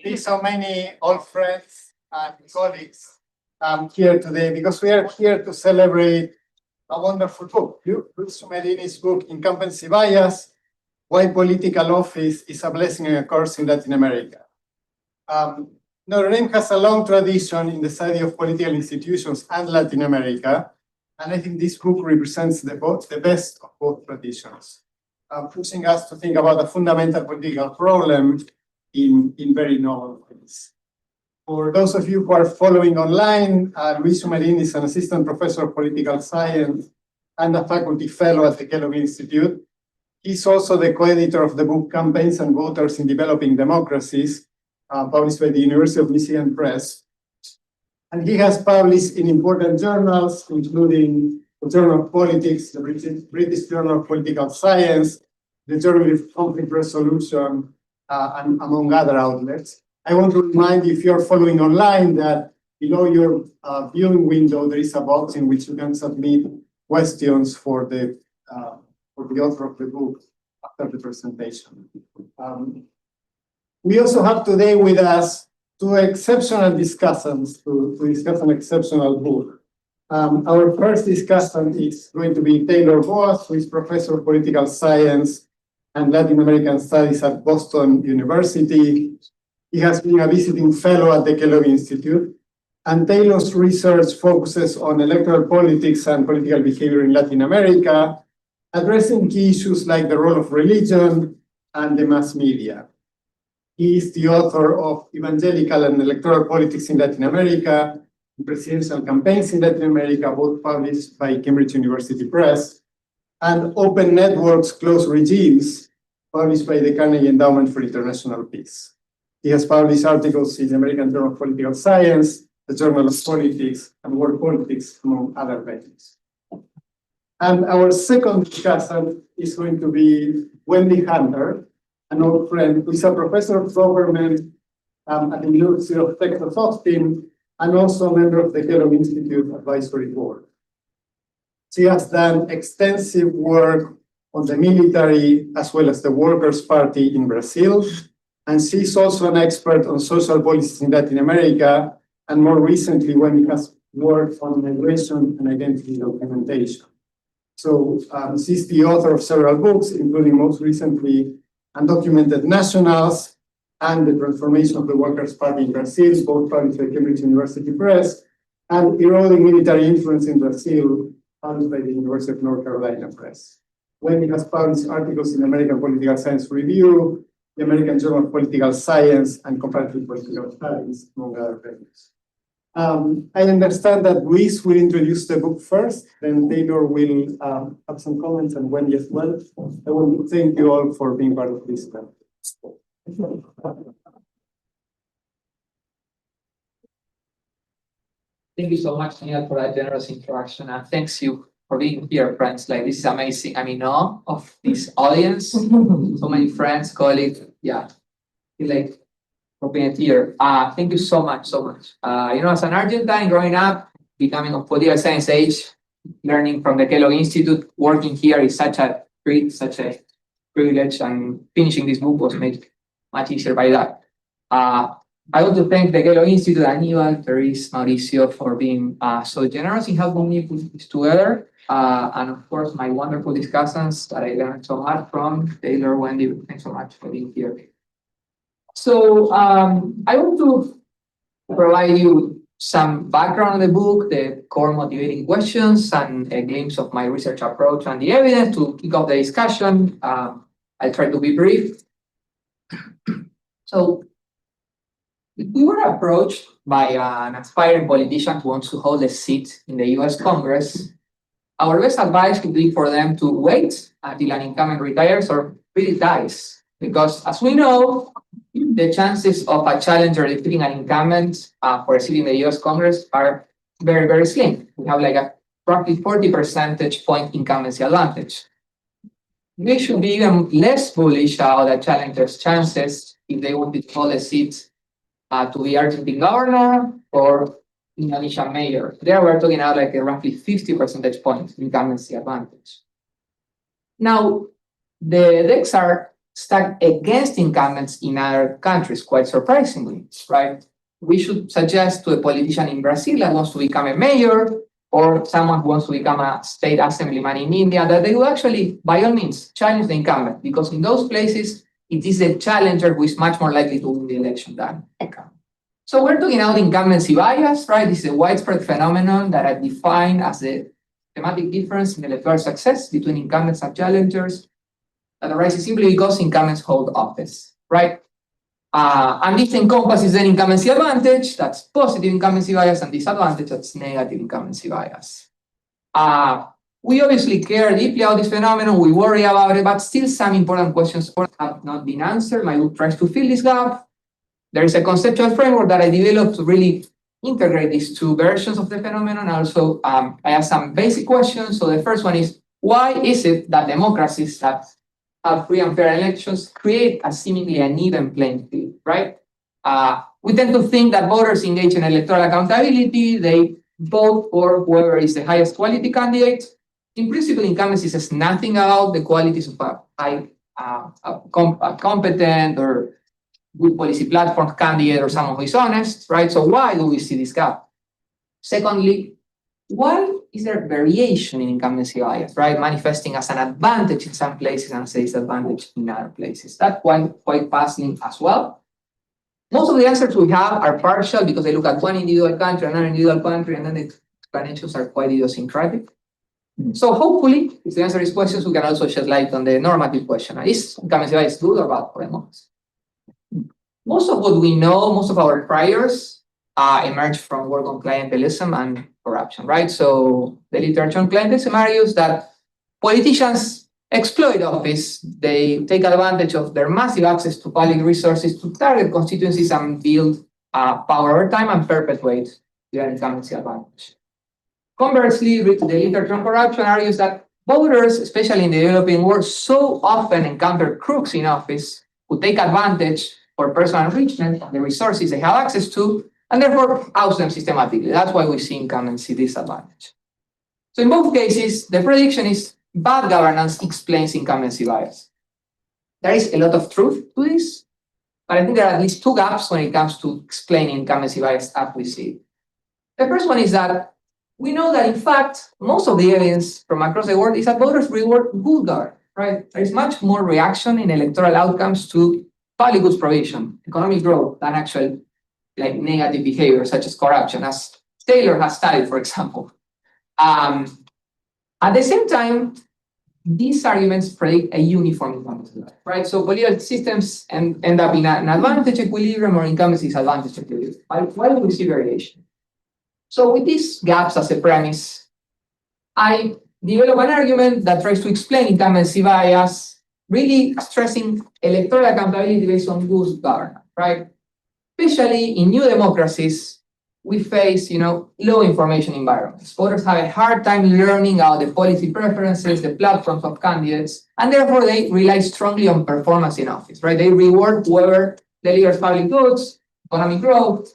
see so many old friends and colleagues here today because we are here to celebrate a wonderful book, Luis Schiumerini's book, Incumbency Bias, Why Political Office is a Blessing and a Curse in Latin America. Notre Dame has a long tradition in the study of political institutions and Latin America, and I think this book represents the best of both traditions, pushing us to think about a fundamental political problem in very novel ways. For those of you who are following online, Luis Schiumerini is an assistant professor of political science and a faculty fellow at the Kellogg Institute. He's also the co-editor of the book Campaigns and Voters in Developing Democracies, published by the University of Michigan Press. And he has published in important journals, including the Journal of Politics, the British Journal of Political Science, the Journal of Conflict Resolution, and among other outlets. I want to remind you, if you're following online, that below your viewing window, there is a box in which you can submit questions for the author of the book after the presentation. We also have today with us two exceptional discussants to discuss an exceptional book. Our first discussant is going to be Taylor Boas, who is professor of political science and Latin American studies at Boston University. He has been a visiting fellow at the Kellogg Institute, and Taylor's research focuses on electoral politics and political behavior in Latin America, addressing key issues like the role of religion and the mass media. He is the author of Evangelical and Electoral Politics in Latin America, Presidential Campaigns in Latin America, both published by Cambridge University Press, and Open Networks, Closed Regimes, published by the Carnegie Endowment for International Peace. He has published articles in the American Journal of Political Science, the Journal of Politics, and World Politics, among other venues. And our second discussant is going to be Wendy Hunter, an old friend who is a professor of government at the University of Texas Austin, and also a member of the Kellogg Institute Advisory Board. She has done extensive work on the military as well as the Workers' Party in Brazil, and she's also an expert on social policies in Latin America, and more recently, Wendy has worked on migration and identity documentation. So she's the author of several books, including most recently Undocumented Nationals and The Transformation of the Workers' Party in Brazil, both published by Cambridge University Press, and Eroding Military Influence in Brazil, published by the University of North Carolina Press. Wendy has published articles in American Political Science Review, the American Journal of Political Science, and Comparative Political Studies, among other venues. I understand that Luis will introduce the book first, then Taylor will have some comments, and Wendy as well. I want to thank you all for being part of this event. Thank you so much, Daniel, for that generous introduction, and thanks you for being here, friends. Like, this is amazing. I'm in awe of this audience. So many friends, colleagues. Yeah, feel like for being here. Thank you so much, so much. As an Argentine growing up, becoming of political science age, learning from the Kellogg Institute, working here is such a treat, such a privilege, and finishing this book was made much easier by that. I want to thank the Kellogg Institute, Aníbal, Therese, Mauricio, for being so generous in helping me put this together. And of course, my wonderful discussants that I learned so much from, Taylor, Wendy, thanks so much for being here. So I want to provide you some background on the book, the core motivating questions, and a glimpse of my research approach and the evidence to kick off the discussion. I'll try to be brief. So we were approached by an aspiring politician who wants to hold a seat in the US Congress. Our best advice would be for them to wait until an incumbent retires or really dies. Because as we know, the chances of a challenger defeating an incumbent for a seat in the US Congress are very, very slim. We have like a roughly 40 percentage point incumbency advantage. We should be even less bullish about the challenger's chances if they wanted to hold a seat to be Argentine governor or Indonesian mayor. There we're talking about like a roughly 50 percentage point incumbency advantage. Now, the decks are stacked against incumbents in other countries, quite surprisingly, right? We should suggest to a politician in Brazil that wants to become a mayor, or someone who wants to become a state assemblyman in India, that they will actually, by all means, challenge the incumbent, because in those places, it is the challenger who is much more likely to win the election than the incumbent. So we're talking about incumbency bias, right? This is a widespread phenomenon that I define as the thematic difference in electoral success between incumbents and challengers that arises simply because incumbents hold office, right? And this encompasses then incumbency advantage, that's positive incumbency bias, and disadvantage, that's negative incumbency bias. We obviously care deeply about this phenomenon, we worry about it, but still some important questions have not been answered. My book tries to fill this gap. There is a conceptual framework that I developed to really integrate these two versions of the phenomenon. Also, I have some basic questions. So the first one is, why is it that democracies that have free and fair elections create a seemingly uneven playing field, right? We tend to think that voters engage in electoral accountability, they vote for whoever is the highest quality candidate. In principle, incumbency says nothing about the qualities of a competent or good policy platform candidate or someone who is honest, right? So why do we see this gap? Secondly, why is there variation in incumbency bias, right? Manifesting as an advantage in some places and as a disadvantage in other places. That's quite puzzling as well. Most of the answers we have are partial because they look at one individual country, another individual country, and then the explanations are quite idiosyncratic. So hopefully, if the answer is questions, we can also shed light on the normative question. Is incumbency bias good or bad for democracy? Most of what we know, most of our priors emerge from work on clientelism and corruption, right? So the literature on clientelism argues that politicians exploit office, they take advantage of their massive access to public resources to target constituencies and build power over time and perpetuate their incumbency advantage. Conversely, the literature on corruption argues that voters, especially in the developing world, so often encounter crooks in office who take advantage for personal enrichment of the resources they have access to, and therefore oust them systematically. That's why we see incumbency disadvantage. So in both cases, the prediction is bad governance explains incumbency bias. There is a lot of truth to this, but I think there are at least two gaps when it comes to explaining incumbency bias as we see it. The first one is that we know that, in fact, most of the evidence from across the world is that voters reward good governance, right? There is much more reaction in electoral outcomes to public goods provision, economic growth, than actual negative behavior, such as corruption, as Taylor has studied, for example. At the same time, these arguments predict a uniform incumbency, right? So political systems end up in an advantage equilibrium or incumbency disadvantage equilibrium. Why do we see variation? So with these gaps as a premise, I develop an argument that tries to explain incumbency bias, really stressing electoral accountability based on good governance, right? Especially in new democracies, we face, low information environments. Voters have a hard time learning about the policy preferences, the platforms of candidates, and therefore they rely strongly on performance in office, right? They reward whoever delivers public goods, economic growth.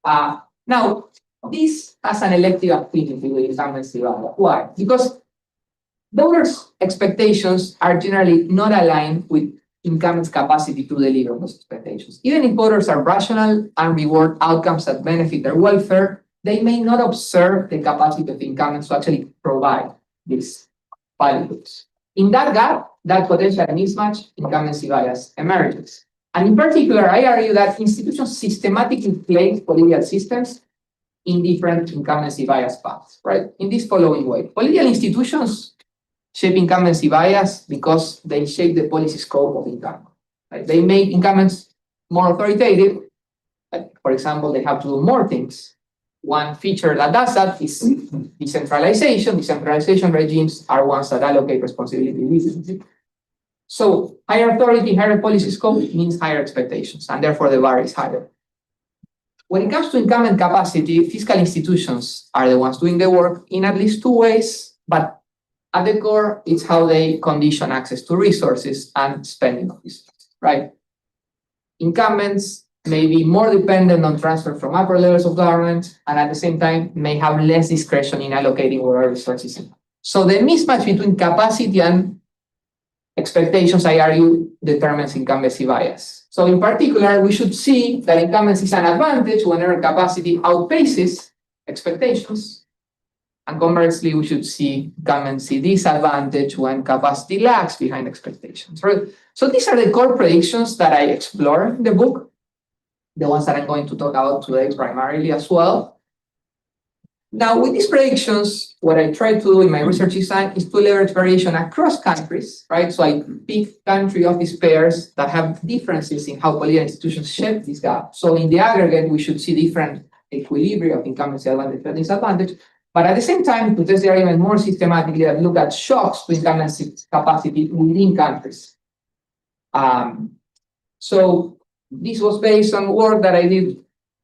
Now, this has an elective affinity with incumbency bias. Why? Because voters' expectations are generally not aligned with incumbents' capacity to deliver those expectations. Even if voters are rational and reward outcomes that benefit their welfare, they may not observe the capacity of incumbents to actually provide these values. In that gap, that potential mismatch, incumbency bias emerges. And in particular, I argue that institutions systematically place political systems in different incumbency bias paths, right? In this following way. Political institutions shape incumbency bias because they shape the policy scope of incumbents. Right? They make incumbents more authoritative. Like, for example, they have to do more things. One feature that does that is decentralization. Decentralization regimes are ones that allocate responsibility easily. So higher authority, higher policy scope means higher expectations, and therefore the bar is higher. When it comes to incumbent capacity, fiscal institutions are the ones doing the work in at least two ways, but at the core, it's how they condition access to resources and spending of resources, right? Incumbents may be more dependent on transfer from upper levels of government, and at the same time may have less discretion in allocating where resources. So the mismatch between capacity and expectations, I argue, determines incumbency bias. So in particular, we should see that incumbency is an advantage whenever capacity outpaces expectations. And conversely, we should see incumbency disadvantage when capacity lags behind expectations. Right? So these are the core predictions that I explore in the book, the ones that I'm going to talk about today primarily as well. Now, with these predictions, what I try to do in my research design is to leverage variation across countries, right? So I pick country office pairs that have differences in how political institutions shape this gap. So in the aggregate, we should see different equilibria of incumbency advantage and disadvantage. But at the same time, to test the argument more systematically, I look at shocks to incumbency capacity within countries. So this was based on work that I did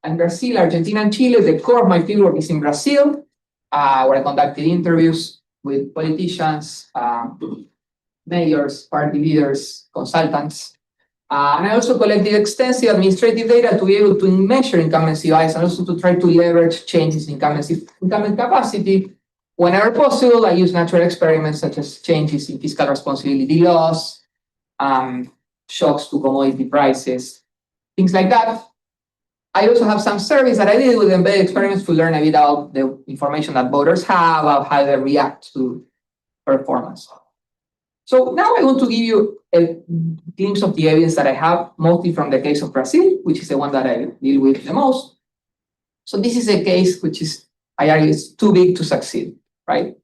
in Brazil, Argentina, and Chile. The core of my fieldwork is in Brazil, where I conducted interviews with politicians, mayors, party leaders, consultants. And I also collected extensive administrative data to be able to measure incumbency bias and also to try to leverage changes in incumbent capacity. Whenever possible, I use natural experiments such as changes in fiscal responsibility laws, shocks to commodity prices, things like that. I also have some surveys that I did with embedded experiments to learn a bit about the information that voters have, about how they react to performance. So now I want to give you a glimpse of the evidence that I have, mostly from the case of Brazil, which is the one that I deal with the most. So this is a case which is, I argue, is too big to succeed, right?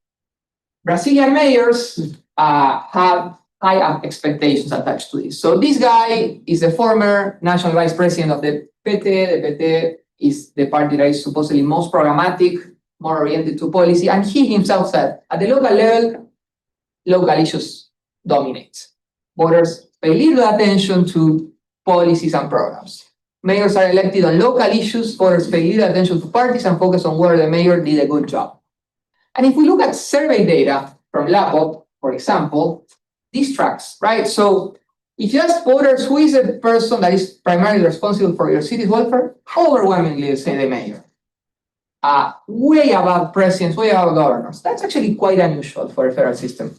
Brazilian mayors have high expectations attached to this. So this guy is the former national vice president of the PT. The PT is the party that is supposedly most programmatic, more oriented to policy. And he himself said, at the local level, local issues dominate. Voters pay little attention to policies and programs. Mayors are elected on local issues, voters pay little attention to parties and focus on whether the mayor did a good job. And if we look at survey data from LAPOP, for example, this tracks, right? So if you ask voters who is the person that is primarily responsible for your city's welfare, overwhelmingly they say the mayor. Way above presidents, way above governors. That's actually quite unusual for a federal system.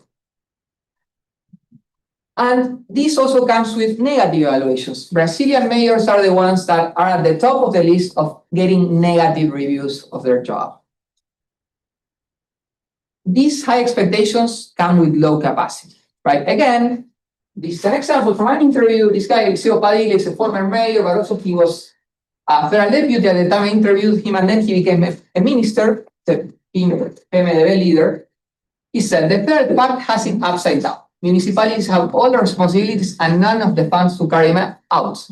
And this also comes with negative evaluations. Brazilian mayors are the ones that are at the top of the list of getting negative reviews of their job. These high expectations come with low capacity, right? Again, this is an example from an interview. This guy, Eliseo Padilla, is a former mayor, but also he was a federal deputy at the time I interviewed him, and then he became a minister, the PMDB leader. He said, the third part has it upside down. Municipalities have all the responsibilities and none of the funds to carry them out.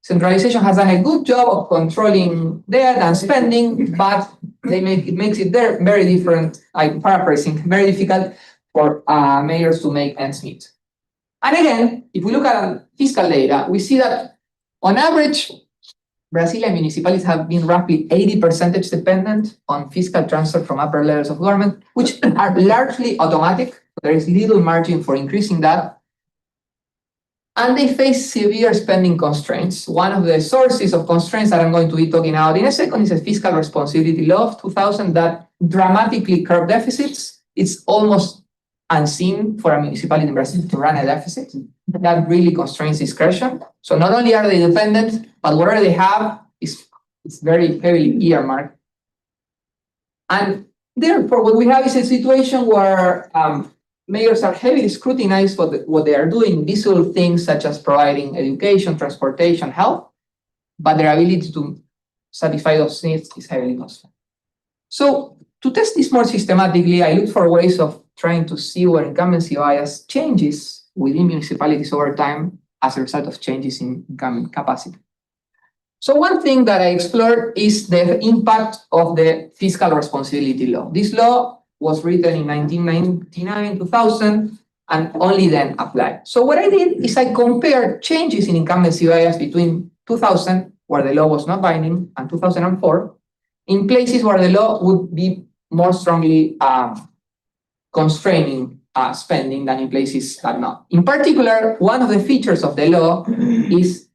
Centralization has done a good job of controlling debt and spending, but it makes it very different, I'm paraphrasing, very difficult for mayors to make ends meet. And again, if we look at fiscal data, we see that on average, Brazilian municipalities have been roughly 80% dependent on fiscal transfer from upper levels of government, which are largely automatic. There is little margin for increasing that. And they face severe spending constraints. One of the sources of constraints that I'm going to be talking about in a second is a fiscal responsibility law of 2000 that dramatically curbs deficits. It's almost unseen for a municipality in Brazil to run a deficit. That really constrains discretion. So not only are they dependent, but whatever they have is very heavily earmarked. And therefore, what we have is a situation where mayors are heavily scrutinized for what they are doing, visible things such as providing education, transportation, health, but their ability to satisfy those needs is heavily constrained. So to test this more systematically, I looked for ways of trying to see where incumbency bias changes within municipalities over time as a result of changes in incumbent capacity. So one thing that I explored is the impact of the fiscal responsibility law. This law was written in 1999, 2000, and only then applied. So what I did is I compared changes in incumbency bias between 2000, where the law was not binding, and 2004, in places where the law would be more strongly constraining spending than in places that not. In particular, one of the features of the law is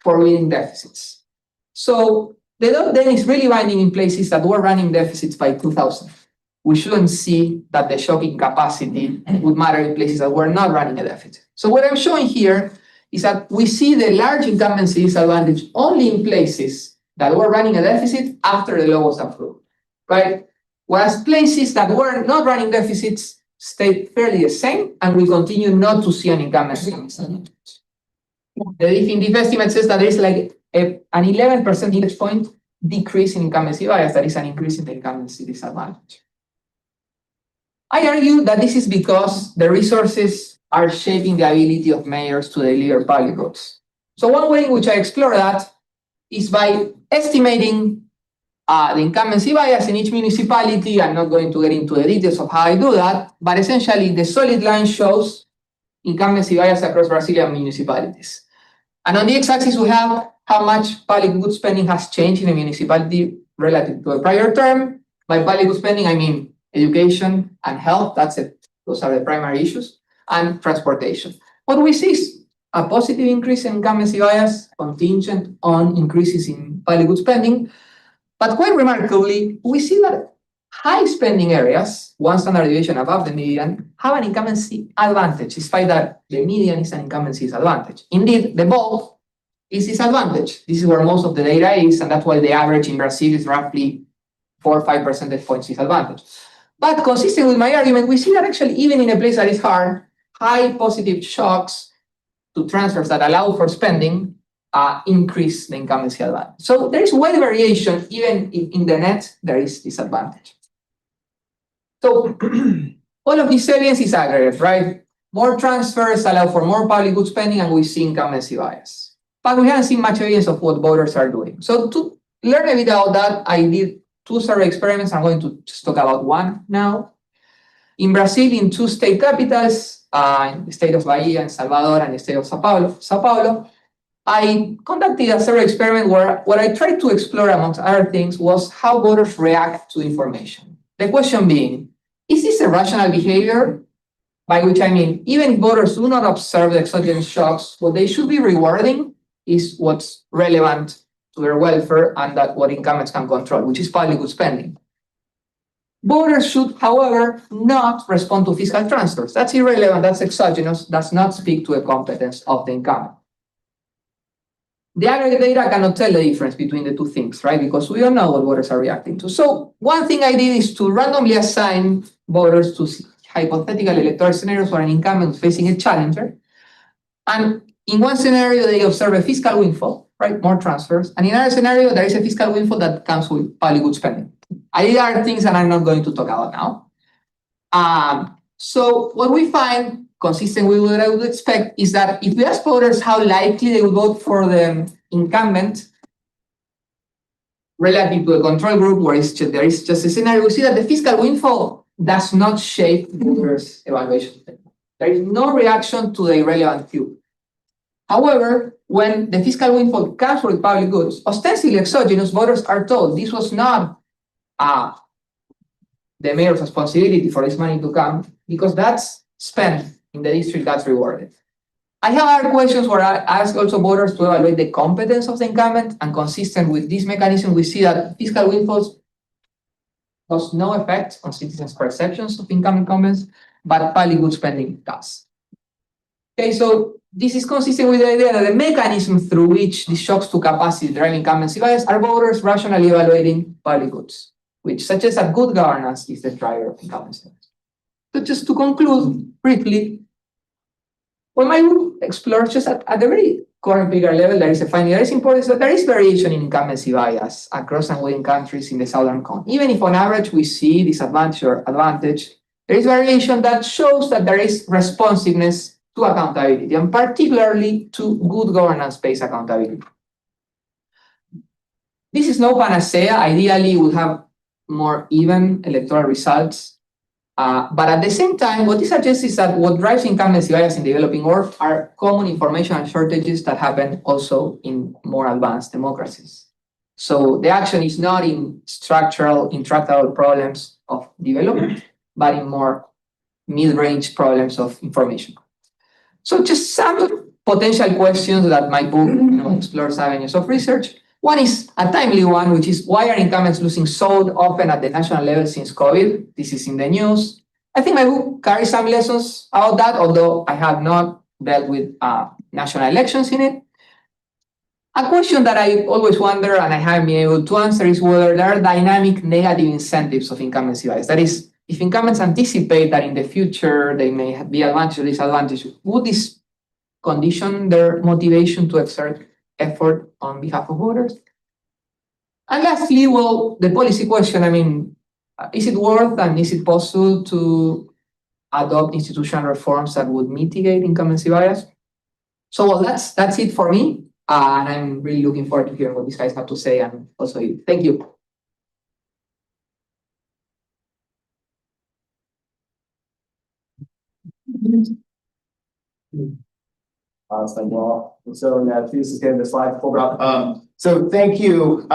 forbidding deficits. So the law then is really binding in places that were running deficits by 2000. we shouldn't see that the shocking capacity would matter in places that were not running a deficit. So what I'm showing here is that we see the large incumbency disadvantage only in places that were running a deficit after the law was approved, right? Whereas places that were not running deficits stayed fairly the same, and we continue not to see an incumbency disadvantage. The definitive estimate says that there is like an 11 percentage point decrease in incumbency bias, that is an increase in the incumbency disadvantage. I argue that this is because the resources are shaping the ability of mayors to deliver public goods. So one way in which I explore that is by estimating the incumbency bias in each municipality. I'm not going to get into the details of how I do that, but essentially the solid line shows incumbency bias across Brazilian municipalities. And on the x-axis, we have how much public good spending has changed in a municipality relative to a prior term. By public good spending, I mean education and health. That's it. Those are the primary issues. And transportation. What we see is a positive increase in incumbency bias contingent on increases in public good spending. But quite remarkably, we see that high spending areas, one standard deviation above the median, have an incumbency advantage, despite that the median is an incumbency disadvantage. Indeed, the bulk is disadvantage. This is where most of the data is, and that's why the average in Brazil is roughly 4 or 5 percentage points disadvantage. But consistent with my argument, we see that actually even in a place that is hard, high positive shocks to transfers that allow for spending increase the incumbency advantage. So there is wide variation, even if in the net there is disadvantage. So all of this evidence is aggregate, right? More transfers allow for more public good spending, and we see incumbency bias. But we haven't seen much evidence of what voters are doing. So to learn a bit about that, I did 2 survey experiments. I'm going to just talk about one now. In Brazil, in 2 state capitals, in the state of Bahia and Salvador and the state of Sao Paulo, I conducted a survey experiment where what I tried to explore, amongst other things, was how voters react to information. The question being, is this a rational behavior? By which I mean, even if voters do not observe the exogenous shocks, what they should be rewarding is what's relevant to their welfare and that what incumbents can control, which is public good spending. Voters should, however, not respond to fiscal transfers. That's irrelevant, that's exogenous, does not speak to the competence of the incumbent. The aggregate data cannot tell the difference between the 2 things, right? Because we don't know what voters are reacting to. So one thing I did is to randomly assign voters to hypothetical electoral scenarios where an incumbent is facing a challenger. And in one scenario, they observe a fiscal windfall, right? More transfers. And in another scenario, there is a fiscal windfall that comes with public good spending. I did other things that I'm not going to talk about now. So what we find, consistent with what I would expect, is that if we ask voters how likely they will vote for the incumbent relative to a control group where there is just a scenario, we see that the fiscal windfall does not shape voters' evaluation. There is no reaction to the irrelevant view. However, when the fiscal windfall comes with public goods, ostensibly exogenous, voters are told this was not the mayor's responsibility for this money to come, because that's spent in the district that's rewarded. I have other questions where I ask also voters to evaluate the competence of the incumbent, and consistent with this mechanism, we see that fiscal windfalls has no effect on citizens' perceptions of income incumbents, but public good spending does. Okay, so this is consistent with the idea that the mechanism through which the shocks to capacity drive incumbency bias are voters rationally evaluating public goods, which suggests that good governance is the driver of incumbency bias. So just to conclude briefly, what my group explores just at the very current bigger level, there is a finding that is important, so there is variation in incumbency bias across and within countries in the Southern Cone. Even if on average we see disadvantage or advantage, there is variation that shows that there is responsiveness to accountability, and particularly to good governance-based accountability. This is no panacea. Ideally, we have more even electoral results. But at the same time, what this suggests is that what drives incumbency bias in developing world are common information shortages that happen also in more advanced democracies. So the action is not in structural, intractable problems of development, but in more mid-range problems of information. So just some potential questions that my book explores avenues of research. One is a timely one, which is why are incumbents losing so often at the national level since COVID? This is in the news. I think my book carries some lessons about that, although I have not dealt with national elections in it. A question that I always wonder and I haven't been able to answer is whether there are dynamic negative incentives of incumbency bias. That is, if incumbents anticipate that in the future they may be advantage or disadvantage, would this condition their motivation to exert effort on behalf of voters? And lastly, well, the policy question, I mean, is it worth and is it possible to adopt institutional reforms that would mitigate incumbency bias? So, well, that's it for me. And I'm really looking forward to hearing what these guys have to say and also you. Thank you. Awesome. Well, so please just get the slide pulled up. So thank you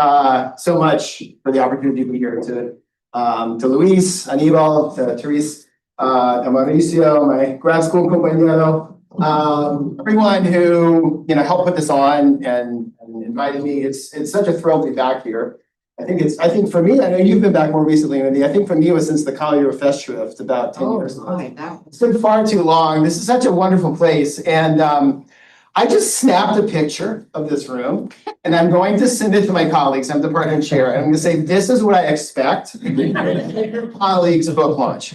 so much for the opportunity to be here to Luis, Anibal, to Therese, to Mauricio, my grad school compañero, everyone who helped put this on and invited me. It's such a thrill to be back here. I think for me, I know you've been back more recently, Wendy. I think for me it was since the Collier Festschrift about 10 years ago. It's been far too long. This is such a wonderful place. And I just snapped a picture of this room and I'm going to send it to my colleagues. I'm the department chair. And I'm going to say, this is what I expect your colleagues book launch.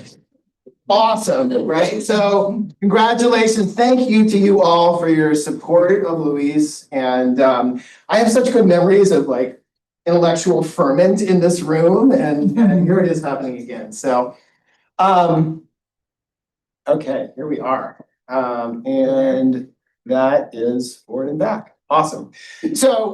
Awesome, right? So congratulations. Thank you to you all for your support of Luis. And I have such good memories of intellectual ferment in this room, and here it is happening again. So, okay, here we are. And that is forward and back. Awesome. So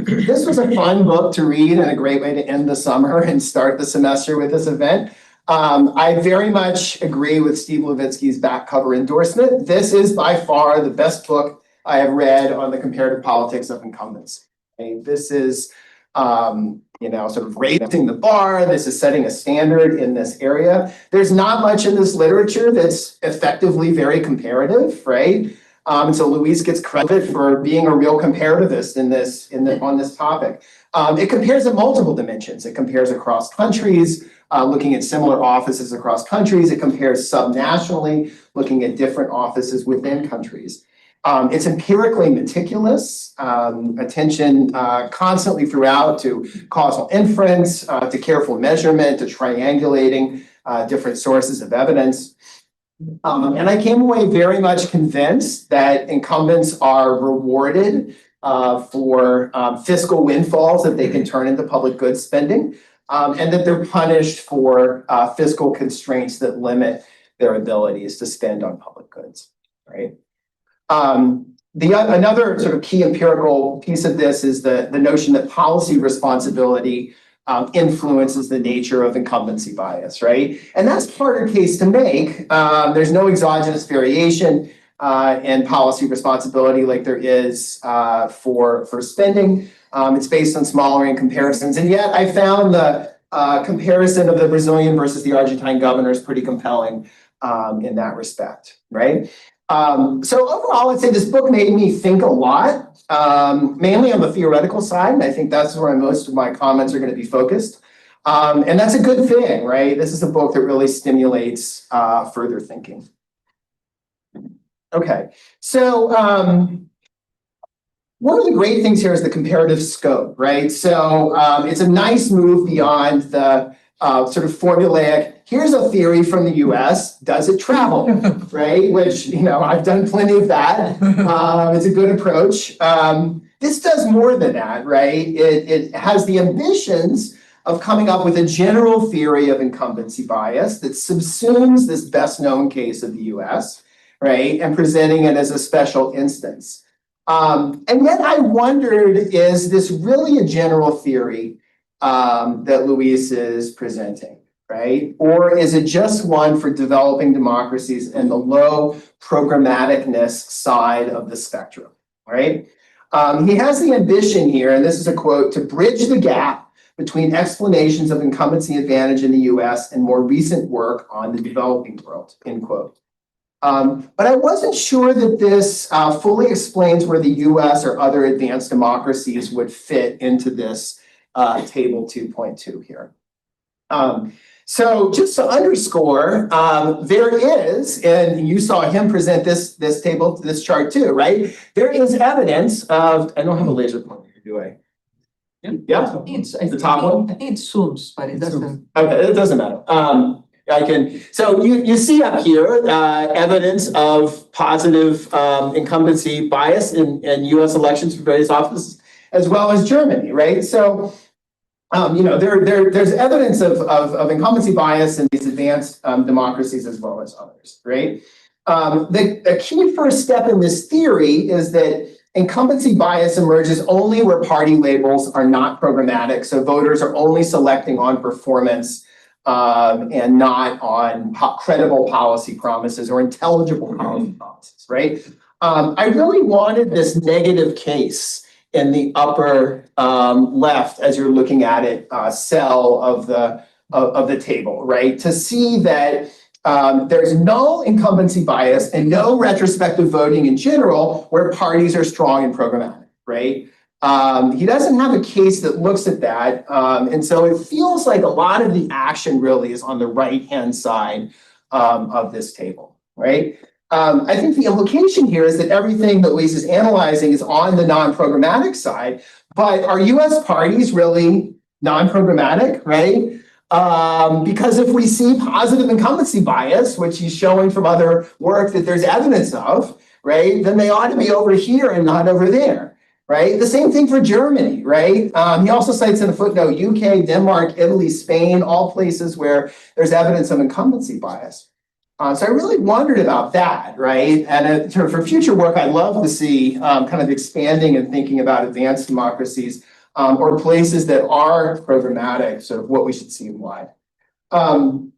this was a fun book to read and a great way to end the summer and start the semester with this event. I very much agree with Steve Levitsky's back cover endorsement. This is by far the best book I have read on the comparative politics of incumbents. This is sort of raising the bar. This is setting a standard in this area. There's not much in this literature that's effectively very comparative, right? And so Luis gets credit for being a real comparativist on this topic. It compares in multiple dimensions. It compares across countries, looking at similar offices across countries. It compares subnationally, looking at different offices within countries. It's empirically meticulous, attention constantly throughout to causal inference, to careful measurement, to triangulating different sources of evidence. And I came away very much convinced that incumbents are rewarded for fiscal windfalls that they can turn into public goods spending, and that they're punished for fiscal constraints that limit their abilities to spend on public goods, right? Another sort of key empirical piece of this is the notion that policy responsibility influences the nature of incumbency bias, right? And that's a harder case to make. There's no exogenous variation in policy responsibility like there is for spending. It's based on smaller comparisons. And yet I found the comparison of the Brazilian versus the Argentine governors pretty compelling in that respect, right? So overall, I'd say this book made me think a lot, mainly on the theoretical side. And I think that's where most of my comments are going to be focused. And that's a good thing, right? This is a book that really stimulates further thinking. Okay, so one of the great things here is the comparative scope, right? So it's a nice move beyond the sort of formulaic, here's a theory from the US, does it travel, right? Which, I've done plenty of that. It's a good approach. This does more than that, right? It has the ambitions of coming up with a general theory of incumbency bias that subsumes this best known case of the US, right? And presenting it as a special instance. And yet I wondered, is this really a general theory that Luis is presenting, right? Or is it just one for developing democracies in the low programmaticness side of the spectrum, right? He has the ambition here, and this is a quote, to bridge the gap between explanations of incumbency advantage in the US and more recent work on the developing world, end quote. But I wasn't sure that this fully explains where the US or other advanced democracies would fit into this table 2.2 here. So just to underscore, there is, and you saw him present this table, this chart too, right? There is evidence of, I don't have a laser pointer, do I? Yeah, the top one? I think it zooms, but it doesn't. Okay, it doesn't matter. I can, so you see up here, evidence of positive incumbency bias in US elections for various offices, as well as Germany, right? So, you know, there's evidence of incumbency bias in these advanced democracies as well as others, right? The key first step in this theory is that incumbency bias emerges only where party labels are not programmatic. So voters are only selecting on performance and not on credible policy promises or intelligible policy promises, right? I really wanted this negative case in the upper left, as you're looking at it, cell of the table, right? To see that there's no incumbency bias and no retrospective voting in general where parties are strong and programmatic, right? He doesn't have a case that looks at that. And so it feels like a lot of the action really is on the right-hand side of this table, right? I think the implication here is that everything that Luis is analyzing is on the non-programmatic side, but are US parties really non-programmatic, right? Because if we see positive incumbency bias, which he's showing from other work that there's evidence of, right, then they ought to be over here and not over there, right? The same thing for Germany, right? He also cites in a footnote, UK, Denmark, Italy, Spain, all places where there's evidence of incumbency bias. So I really wondered about that, right? And for future work, I'd love to see kind of expanding and thinking about advanced democracies or places that are programmatic, sort of what we should see and why. And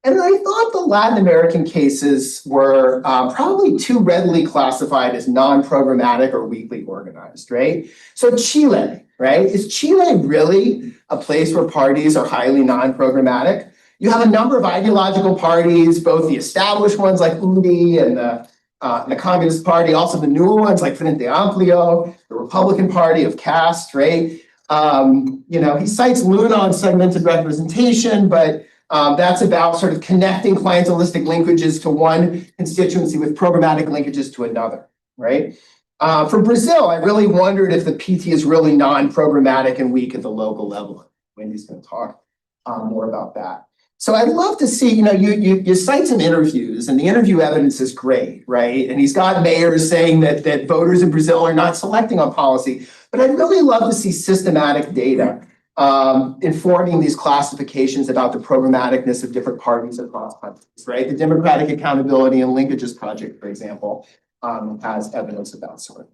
I thought the Latin American cases were probably too readily classified as non-programmatic or weakly organized, right? So Chile, right? Is Chile really a place where parties are highly non-programmatic? You have a number of ideological parties, both the established ones like UDI and the Communist Party, also the newer ones like Frente Amplio, the Republican Party of caste, right? You know, he cites Luna on segmented representation, but that's about sort of connecting clientelistic linkages to one constituency with programmatic linkages to another, right? For Brazil, I really wondered if the PT is really non-programmatic and weak at the local level. Wendy's going to talk more about that. So I'd love to see, you know, you cite some interviews and the interview evidence is great, right? And he's got mayors saying that voters in Brazil are not selecting on policy, but I'd really love to see systematic data informing these classifications about the programmaticness of different parties across countries, right? The Democratic Accountability and Linkages Project, for example, has evidence of that sort.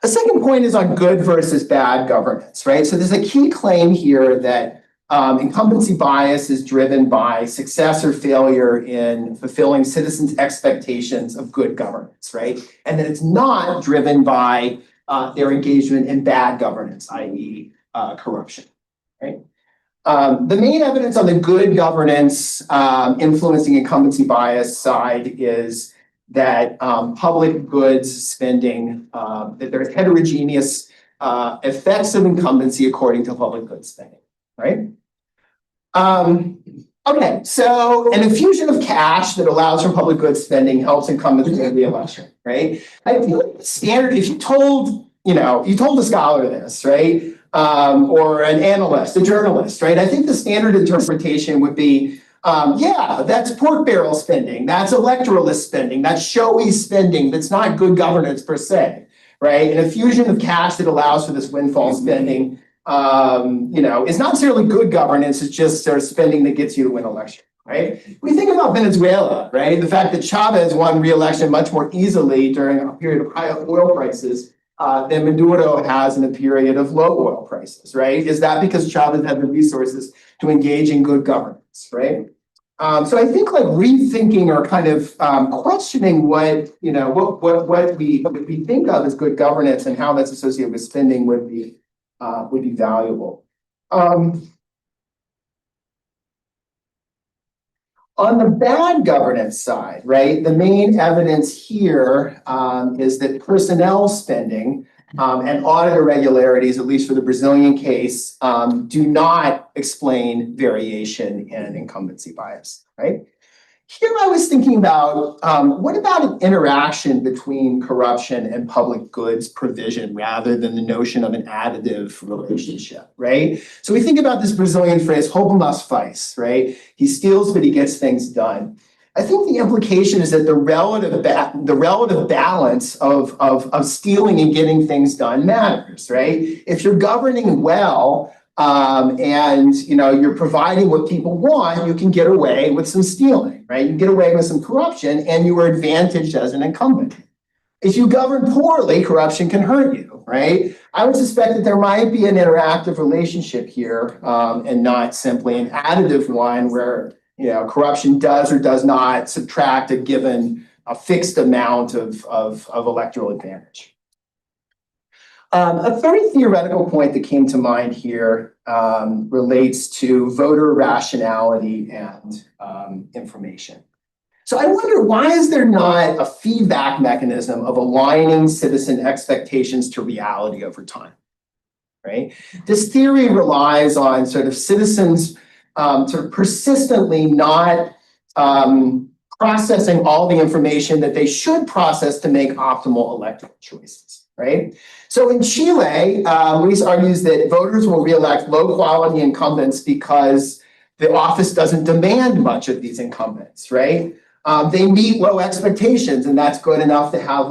A second point is on good versus bad governance, right? So there's a key claim here that incumbency bias is driven by success or failure in fulfilling citizens' expectations of good governance, right? And that it's not driven by their engagement in bad governance, i.e. Corruption, right? The main evidence on the good governance influencing incumbency bias side is that public goods spending, that there's heterogeneous effects of incumbency according to public goods spending, right? Okay, so an infusion of cash that allows for public goods spending helps incumbents win the election, right? I feel like the standard, if you told, you know, you told a scholar this, right? Or an analyst, a journalist, right? I think the standard interpretation would be, yeah, that's pork barrel spending, that's electoralist spending, that's showy spending, that's not good governance per se, right? An infusion of cash that allows for this windfall spending, you know, it's not necessarily good governance, it's just sort of spending that gets you to win election, right? We think about Venezuela, right? The fact that Chavez won re-election much more easily during a period of high oil prices than Maduro has in a period of low oil prices, right? Is that because Chavez had the resources to engage in good governance, right? So I think like rethinking or kind of questioning what, you know, what we think of as good governance and how that's associated with spending would be valuable. On the bad governance side, right, the main evidence here is that personnel spending and audit irregularities, at least for the Brazilian case, do not explain variation in incumbency bias, right? Here I was thinking about, what about an interaction between corruption and public goods provision rather than the notion of an additive relationship, right? So we think about this Brazilian phrase, roubo mas faz, right? He steals, but he gets things done. I think the implication is that the relative balance of stealing and getting things done matters, right? If you're governing well, and you're providing what people want, you can get away with some stealing, right? You can get away with some corruption, and you are advantaged as an incumbent. If you govern poorly, corruption can hurt you, right? I would suspect that there might be an interactive relationship here, and not simply an additive one where corruption does or does not subtract a fixed amount of electoral advantage. A very theoretical point that came to mind here relates to voter rationality and information. So I wonder, why is there not a feedback mechanism of aligning citizen expectations to reality over time, right? This theory relies on sort of citizens sort of persistently not processing all the information that they should process to make optimal electoral choices, right? So in Chile, Luis argues that voters will reelect low-quality incumbents because the office doesn't demand much of these incumbents, right? They meet low expectations, and that's good enough to have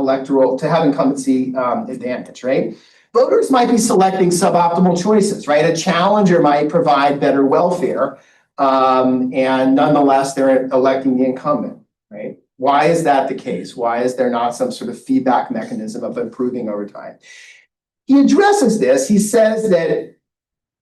incumbency advantage, right? Voters might be selecting suboptimal choices, right? A challenger might provide better welfare, and nonetheless, they're electing the incumbent, right? Why is that the case? Why is there not some sort of feedback mechanism of improving over time? He addresses this. He says that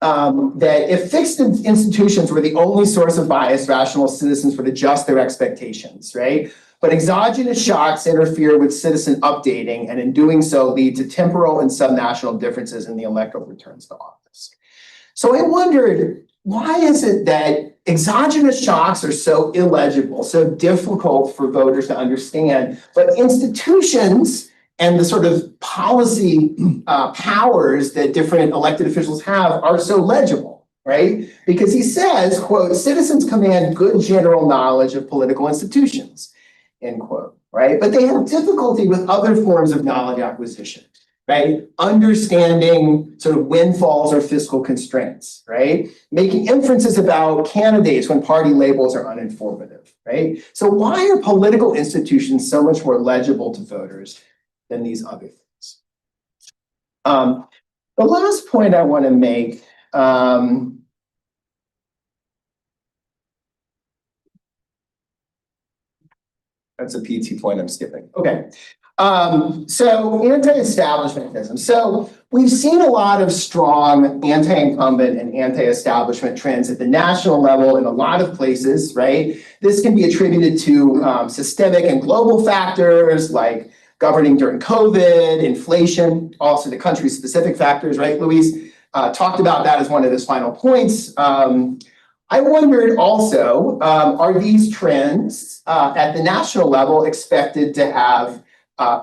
if fixed institutions were the only source of bias, rational citizens would adjust their expectations, right? But exogenous shocks interfere with citizen updating, and in doing so lead to temporal and subnational differences in the electoral returns to office. So I wondered, why is it that exogenous shocks are so illegible, so difficult for voters to understand, but institutions and the sort of policy powers that different elected officials have are so legible, right? Because he says, quote, citizens command good general knowledge of political institutions, end quote, right? But they have difficulty with other forms of knowledge acquisition, right? Understanding sort of windfalls or fiscal constraints, right? Making inferences about candidates when party labels are uninformative, right? So why are political institutions so much more legible to voters than these other things? The last point I want to make, that's a PT point I'm skipping. Okay. So anti-establishmentism. So we've seen a lot of strong anti-incumbent and anti-establishment trends at the national level in a lot of places, right? This can be attributed to systemic and global factors like governing during COVID, inflation, also the country-specific factors, right? Luis talked about that as one of his final points. I wondered also, are these trends at the national level expected to have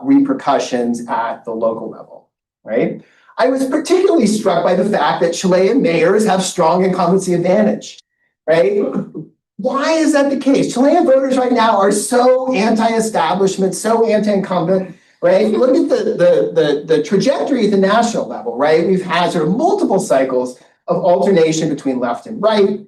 repercussions at the local level, right? I was particularly struck by the fact that Chilean mayors have strong incumbency advantage, right? Why is that the case? Chilean voters right now are so anti-establishment, so anti-incumbent, right? Look at the trajectory at the national level, right? We've had sort of multiple cycles of alternation between left and right.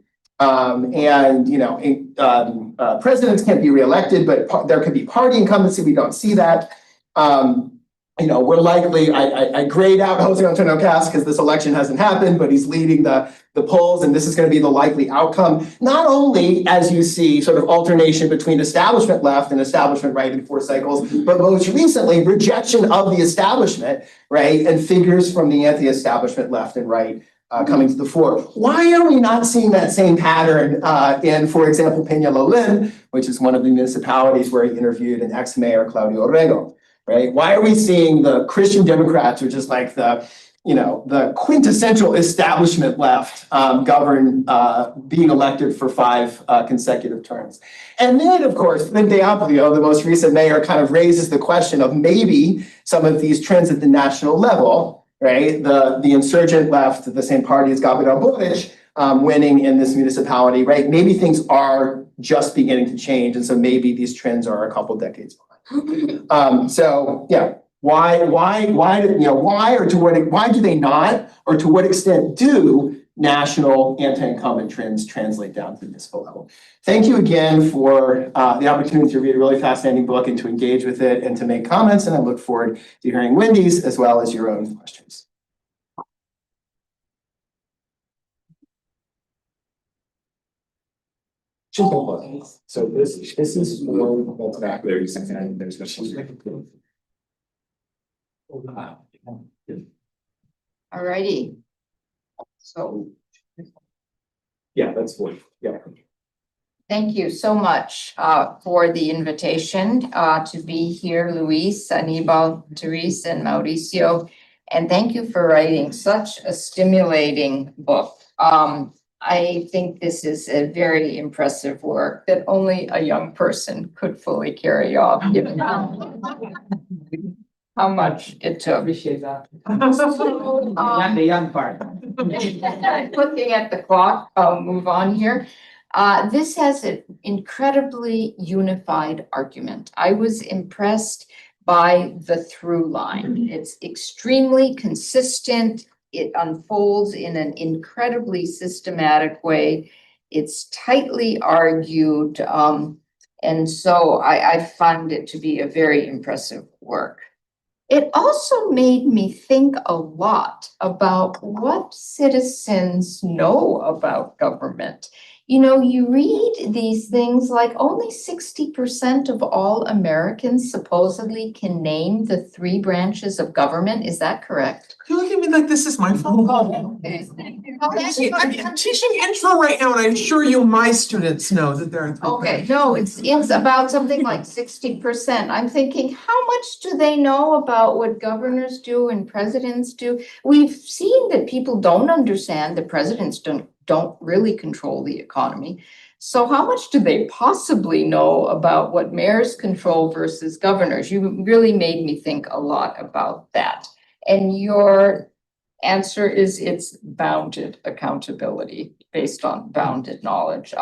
Presidents can't be reelected, but there could be party incumbency. We don't see that. We're likely, I grayed out Jose Antonio Cast because this election hasn't happened, but he's leading the polls, and this is going to be the likely outcome. Not only, as you see, sort of alternation between establishment left and establishment right in 4 cycles, but most recently, rejection of the establishment, right, and figures from the anti-establishment left and right coming to the fore. Why are we not seeing that same pattern in, for example, Peñalolén, which is one of the municipalities where he interviewed an ex-mayor, Claudio Orrego, right? Why are we seeing the Christian Democrats, which is like the the quintessential establishment left govern being elected for 5 consecutive terms. And then, of course, Vin D'Amplio, the most recent mayor, kind of raises the question of maybe some of these trends at the national level, right? The insurgent left, the same party as Gabriel Boric, winning in this municipality, right? Maybe things are just beginning to change, and so maybe these trends are a couple decades behind. So yeah. Why do they not, or to what extent do national anti-incumbent trends translate down to the municipal level? Thank you again for the opportunity to read a really fascinating book and to engage with it and to make comments, and I look forward to hearing Wendy's as well as your own questions. So this is for that's back there. There's questions. Alrighty. So Yeah, that's good. Yeah. thank you so much for the invitation to be here, Luis, Anibal, Therese, and Mauricio. And thank you for writing such a stimulating book. I think this is a very impressive work that only a young person could fully carry off, given how much it took. Appreciate that. The young part. Looking at the clock, I'll move on here. This has an incredibly unified argument. I was impressed by the through line. It's extremely consistent. It unfolds in an incredibly systematic way. It's tightly argued. And so I find it to be a very impressive work. It also made me think a lot about what citizens know about government. You know, you read these things like only 60% of all Americans supposedly can name the 3 branches of government. Is that correct? You look at me like this is my fault. Okay. I'm teaching intro right now, and I'm sure my students know that there are 3 Okay, branches. no, it's about something like 60%. I'm thinking, how much do they know about what governors do and presidents do? We've seen that people don't understand that presidents don't really control the economy. So how much do they possibly know about what mayors control versus governors? You really made me think a lot about that. And your answer is it's bounded accountability based on bounded knowledge.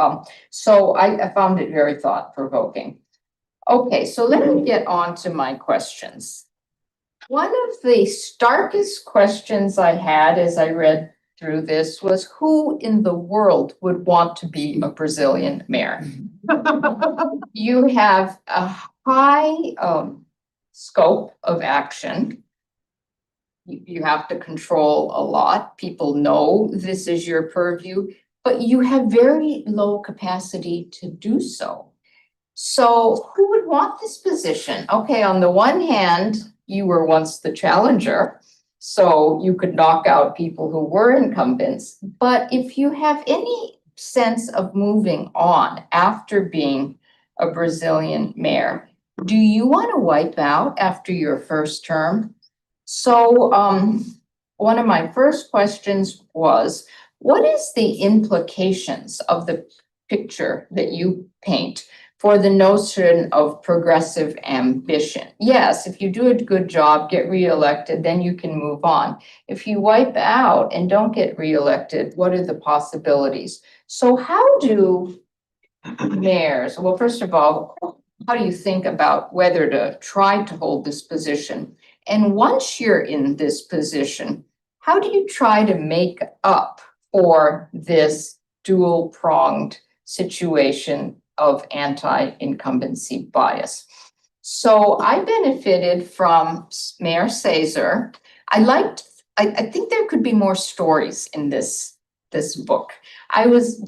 So I found it very thought-provoking. Okay, so let me get on to my questions. One of the starkest questions I had as I read through this was, who in the world would want to be a Brazilian mayor? You have a high scope of action. You have to control a lot. People know this is your purview, but you have very low capacity to do so. So who would want this position? Okay, on the one hand, you were once the challenger, so you could knock out people who were incumbents. But if you have any sense of moving on after being a Brazilian mayor, do you want to wipe out after your first term? So one of my first questions was, what is the implications of the picture that you paint for the notion of progressive ambition? Yes, if you do a good job, get reelected, then you can move on. If you wipe out and don't get reelected, what are the possibilities? So how do mayors, well, first of all, how do you think about whether to try to hold this position? And once you're in this position, how do you try to make up for this dual-pronged situation of anti-incumbency bias? So I benefited from Mayor Cesar. I think there could be more stories in this book. I was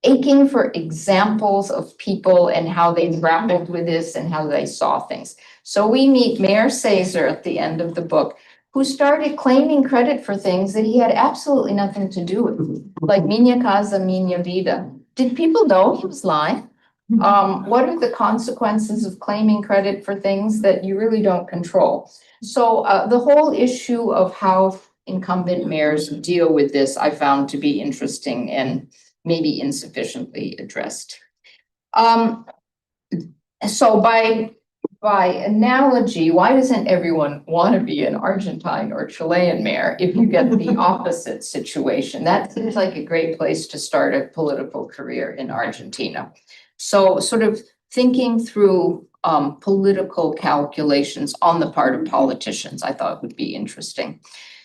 aching for examples of people and how they grappled with this and how they saw things. So we meet Mayor Cesar at the end of the book, who started claiming credit for things that he had absolutely nothing to do with, like Minha Casa, Minha Vida. Did people know he was lying? What are the consequences of claiming credit for things that you really don't control? So the whole issue of how incumbent mayors deal with this, I found to be interesting and maybe insufficiently addressed. So by analogy, why doesn't everyone want to be an Argentine or Chilean mayor if you get the opposite situation? That seems like a great place to start a political career in Argentina. So sort of thinking through political calculations on the part of politicians, I thought would be interesting.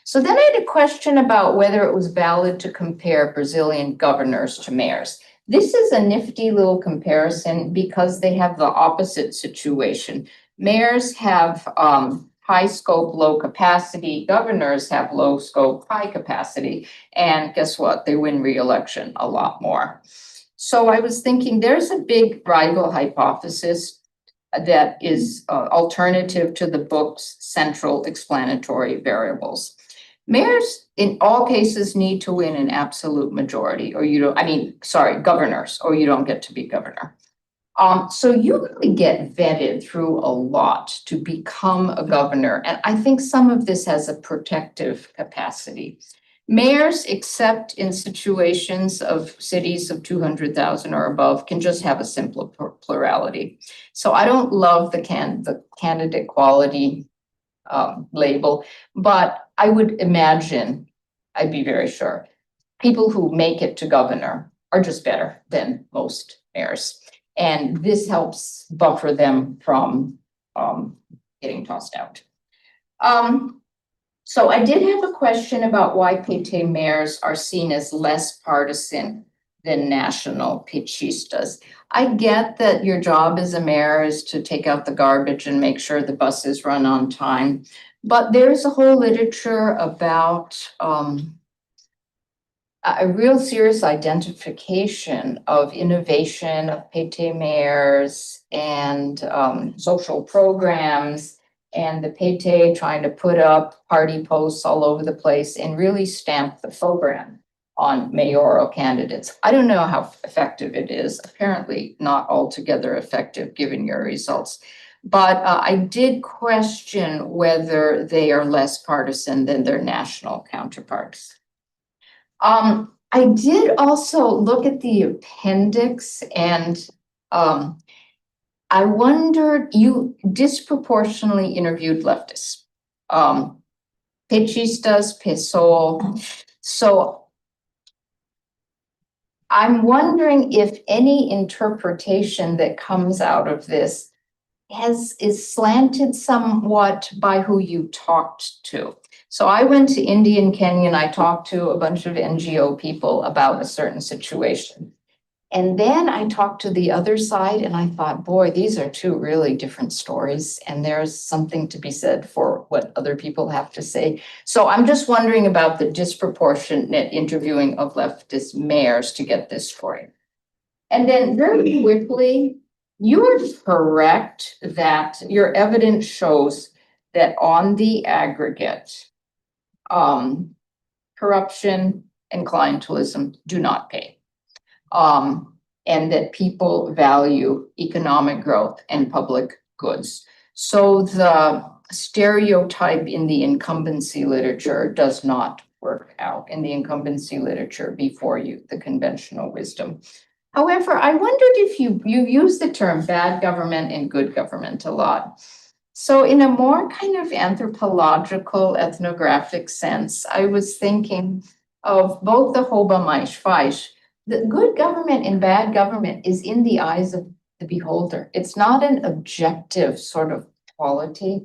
So then I had a question about whether it was valid to compare Brazilian governors to mayors. This is a nifty little comparison because they have the opposite situation. Mayors have high scope, low capacity. Governors have low scope, high capacity. And guess what? They win re-election a lot more. So I was thinking there's a big rival hypothesis that is alternative to the book's central explanatory variables. Mayors, in all cases, need to win an absolute majority, or you don't, governors, or you don't get to be governor. So you really get vetted through a lot to become a governor, and I think some of this has a protective capacity. Mayors, except in situations of cities of 200,000 or above, can just have a simple plurality. So I don't love the candidate quality label, but I would imagine, I'd be very sure, people who make it to governor are just better than most mayors. And this helps buffer them from getting tossed out. So I did have a question about why PT mayors are seen as less partisan than national pechistas. I get that your job as a mayor is to take out the garbage and make sure the buses run on time. But there's a whole literature about a real serious identification of innovation of PT mayors and social programs, and the PT trying to put up party posts all over the place and really stamp the program on mayoral candidates. I don't know how effective it is. Apparently not altogether effective given your results. But I did question whether they are less partisan than their national counterparts. I did also look at the appendix, and I wondered, you disproportionately interviewed leftists, pechistas, PSOL. So I'm wondering if any interpretation that comes out of this is slanted somewhat by who you talked to. So I went to India and Kenya and I talked to a bunch of NGO people about a certain situation. And then I talked to the other side and I thought, boy, these are two really different stories. And there's something to be said for what other people have to say. So I'm just wondering about the disproportionate interviewing of leftist mayors to get this story. And then very quickly, you're correct that your evidence shows that on the aggregate, corruption and clientelism do not pay. And that people value economic growth and public goods. So the stereotype in the incumbency literature does not work out in the incumbency literature before you, the conventional wisdom. However, I wondered if you use the term bad government and good government a lot. So in a more kind of anthropological, ethnographic sense, I was thinking of both the Hoba mais faz. The good government and bad government is in the eyes of the beholder. It's not an objective sort of quality.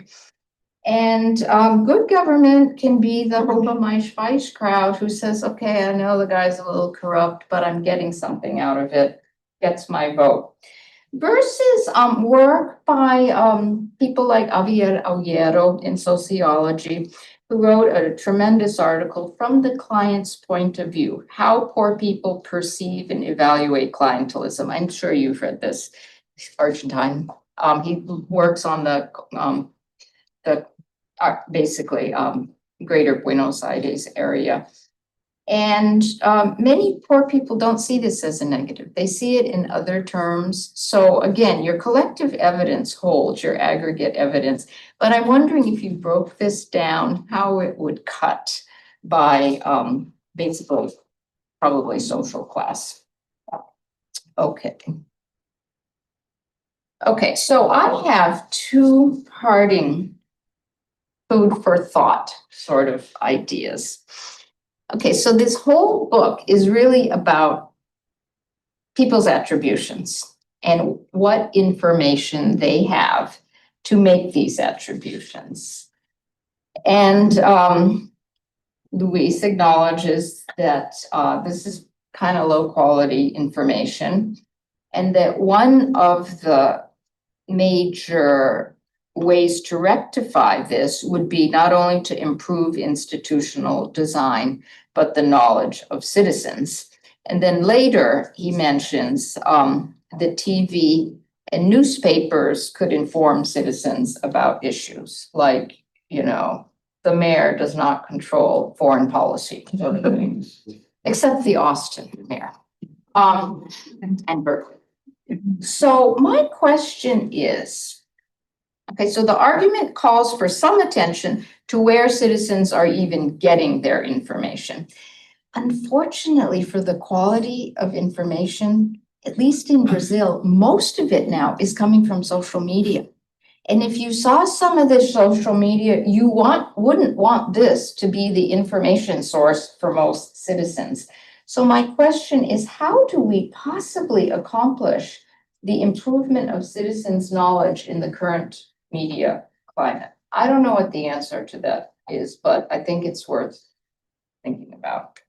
And good government can be the Hoba mais faz crowd who says, okay, I know the guy's a little corrupt, but I'm getting something out of it, gets my vote. Versus work by people like Javier Auguero in sociology, who wrote a tremendous article from the client's point of view, how poor people perceive and evaluate clientelism. I'm sure you've read this, Argentine. He works on the basically greater Buenos Aires area. And many poor people don't see this as a negative. They see it in other terms. So again, your collective evidence holds your aggregate evidence, but I'm wondering if you broke this down, how it would cut by basically probably social class. Okay. Okay, so I have two parting food for thought sort of ideas. Okay, so this whole book is really about people's attributions and what information they have to make these attributions. And Luis acknowledges that this is kind of low quality information, and that one of the major ways to rectify this would be not only to improve institutional design, but the knowledge of citizens. And then later, he mentions the TV and newspapers could inform citizens about issues like, you know, the mayor does not control foreign policy, except the Austin mayor, and Berkeley. So my question is, okay, so the argument calls for some attention to where citizens are even getting their information. Unfortunately, for the quality of information, at least in Brazil, most of it now is coming from social media. And if you saw some of this social media, you wouldn't want this to be the information source for most citizens. So my question is, how do we possibly accomplish the improvement of citizens' knowledge in the current media climate? I don't know what the answer to that is, but I think it's worth thinking about.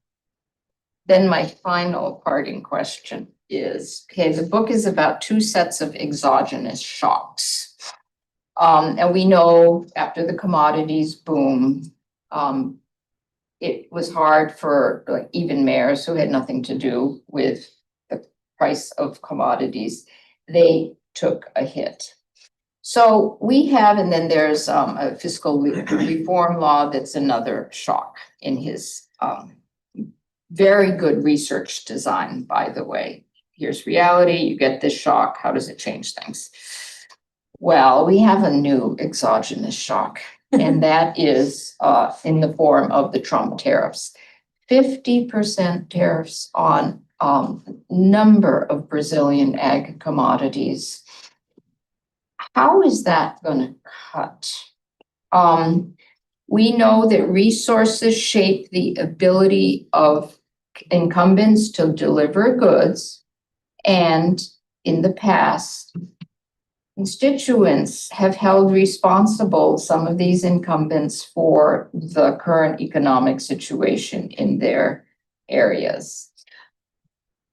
Then my final parting question is, okay, the book is about two sets of exogenous shocks. And we know after the commodities boom, it was hard for like even mayors who had nothing to do with the price of commodities. They took a hit. So we have, and then there's a fiscal reform law that's another shock in his very good research design, by the way. Here's reality, you get this shock, how does it change things? Well, we have a new exogenous shock, and that is in the form of the Trump tariffs. 50% tariffs on number of Brazilian ag commodities. How is that going to cut? We know that resources shape the ability of incumbents to deliver goods, and in the past, constituents have held responsible some of these incumbents for the current economic situation in their areas.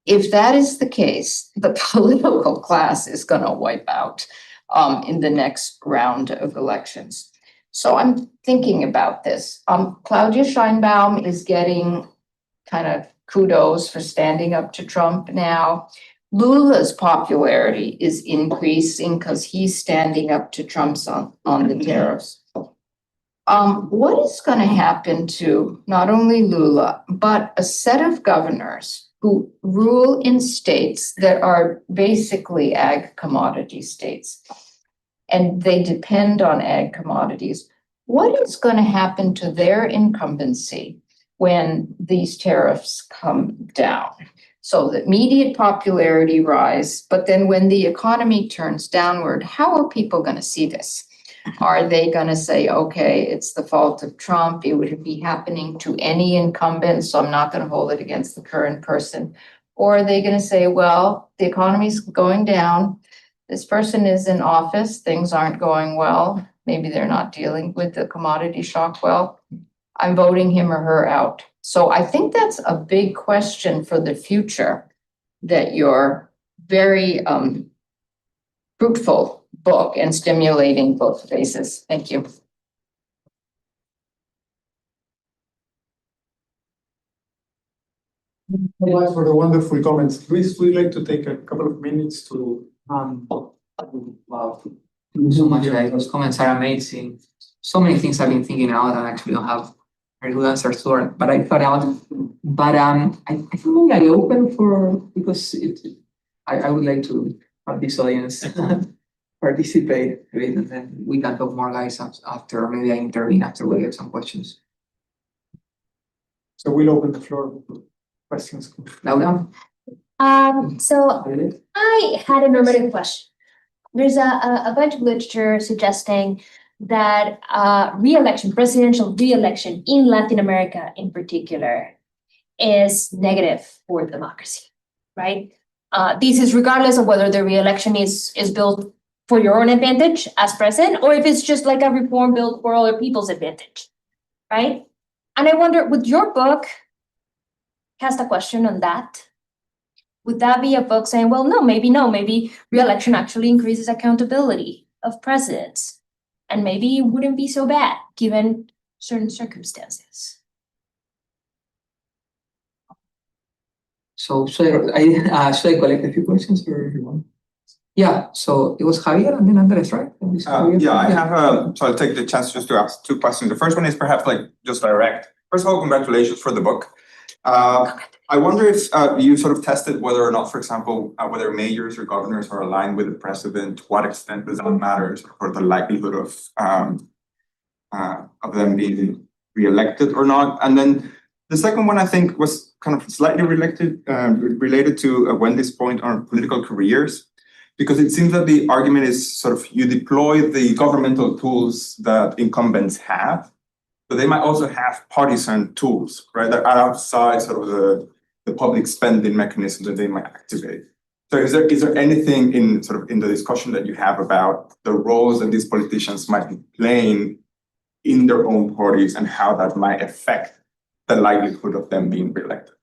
If that is the case, the political class is going to wipe out in the next round of elections. So I'm thinking about this. Claudia Scheinbaum is getting kind of kudos for standing up to Trump now. Lula's popularity is increasing because he's standing up to Trump's on the tariffs. What is going to happen to not only Lula, but a set of governors who rule in states that are basically ag commodity states, and they depend on ag commodities? What is going to happen to their incumbency when these tariffs come down? So the immediate popularity rise, but then when the economy turns downward, how are people going to see this? Are they going to say, okay, it's the fault of Trump, it would be happening to any incumbent, so I'm not going to hold it against the current person? Or are they going to say, well, the economy's going down, this person is in office, things aren't going well, maybe they're not dealing with the commodity shock well, I'm voting him or her out. So I think that's a big question for the future that your very fruitful book and stimulating book faces. Thank you. Thank you much for the wonderful comments. Luis, would you like to take a couple of minutes to Wow. Thank you so much, guys. Those comments are amazing. So many things I've been thinking about and actually don't have very good answers to it, but I thought out. But I think maybe I open for, because I would like to have this audience participate with, and then we can talk more, guys, after. Maybe I intervene after we get some questions. So we'll open the floor for questions. Laura? So I had a normative question. There's a bunch of literature suggesting that presidential re-election in Latin America in particular is negative for democracy, right? This is regardless of whether the re-election is built for your own advantage as president, or if it's just like a reform built for other people's advantage, right? And I wonder, would your book cast a question on that? Would that be a book saying, well, no, maybe re-election actually increases accountability of presidents, and maybe it wouldn't be so bad given certain circumstances? So should I collect a few questions or everyone? Yeah, so it was Javier and then Andres, right? Yeah, I have so I'll take the chance just to ask two questions. The first one is perhaps like just direct. First of all, congratulations for the book. I wonder if you sort of tested whether or not, for example, whether mayors or governors are aligned with the president, to what extent does that matter for the likelihood of them being reelected or not? And then the second one, I think, was kind of slightly related to Wendy's point on political careers, because it seems that the argument is sort of you deploy the governmental tools that incumbents have, but they might also have partisan tools, right, that are outside sort of the public spending mechanism that they might activate. So is there anything in the discussion that you have about the roles that these politicians might be playing in their own parties and how that might affect the likelihood of them being reelected?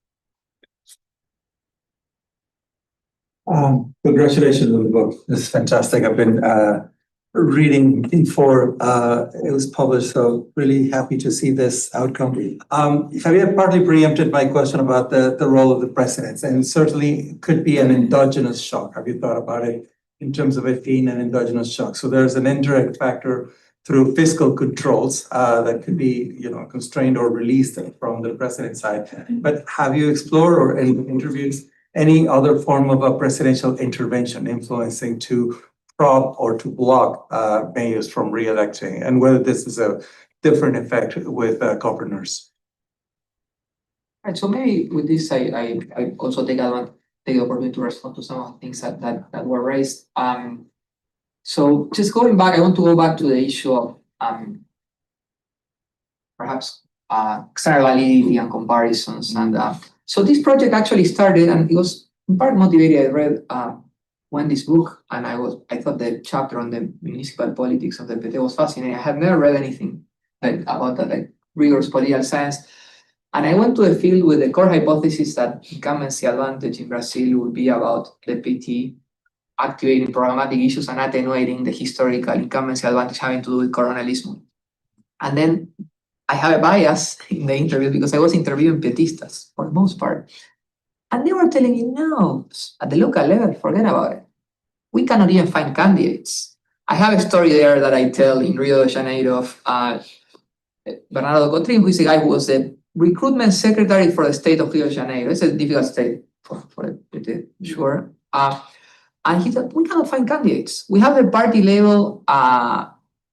Congratulations on the book. This is fantastic. I've been reading before it was published, so really happy to see this outcome. Javier partly preempted my question about the role of the presidents, and certainly could be an endogenous shock. Have you thought about it in terms of it being an endogenous shock? So there's an indirect factor through fiscal controls that could be, constrained or released from the president's side. But have you explored or in interviews any other form of a presidential intervention influencing to prop or to block mayors from re-electing, and whether this is a different effect with governors? Right, so maybe with this, I also take the opportunity to respond to some of the things that were raised. So just going back, I want to go back to the issue of perhaps external validity and comparisons. And so this project actually started, and it was in part motivated. I read Wendy's book, and I thought the chapter on the municipal politics of the PT was fascinating. I had never read anything about that, like rigorous political science. And I went to the field with the core hypothesis that incumbency advantage in Brazil would be about the PT activating programmatic issues and attenuating the historical incumbency advantage having to do with coronalism. And then I have a bias in the interview because I was interviewing Petistas for the most part. And they were telling me, no, at the local level, forget about it. We cannot even find candidates. I have a story there that I tell in Rio de Janeiro of Bernardo Cotrim, who is a guy who was the recruitment secretary for the state of Rio de Janeiro. It's a difficult state for it, sure. And he said, we cannot find candidates. We have the party label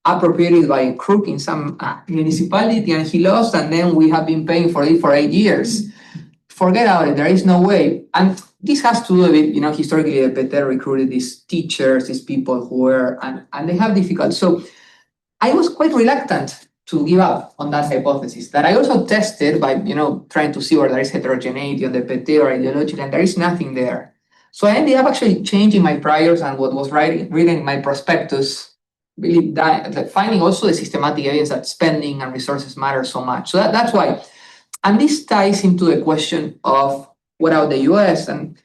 appropriated by Crook in some municipality, and he lost, and then we have been paying for it for 8 years. Forget about it, there is no way. And this has to do with, historically, the PT recruited these teachers, these people who were, and they have difficulty. So I was quite reluctant to give up on that hypothesis that I also tested by, trying to see where there is heterogeneity on the PT or ideology, and there is nothing there. So I ended up actually changing my priors and what was written in my prospectus, really finding also the systematic evidence that spending and resources matter so much. So that's why. And this ties into the question of what about the US? And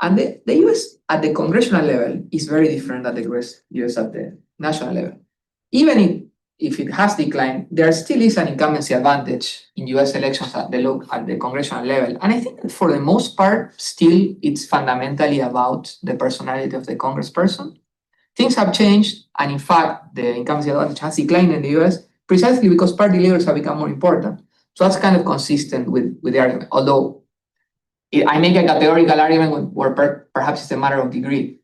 the US at the congressional level is very different than the US at the national level. Even if it has declined, there still is an incumbency advantage in US elections at the congressional level. And I think that for the most part, still it's fundamentally about the personality of the congressperson. Things have changed, and in fact, the incumbency advantage has declined in the US precisely because party leaders have become more important. So that's kind of consistent with the argument, although I make a categorical argument where perhaps it's a matter of degree.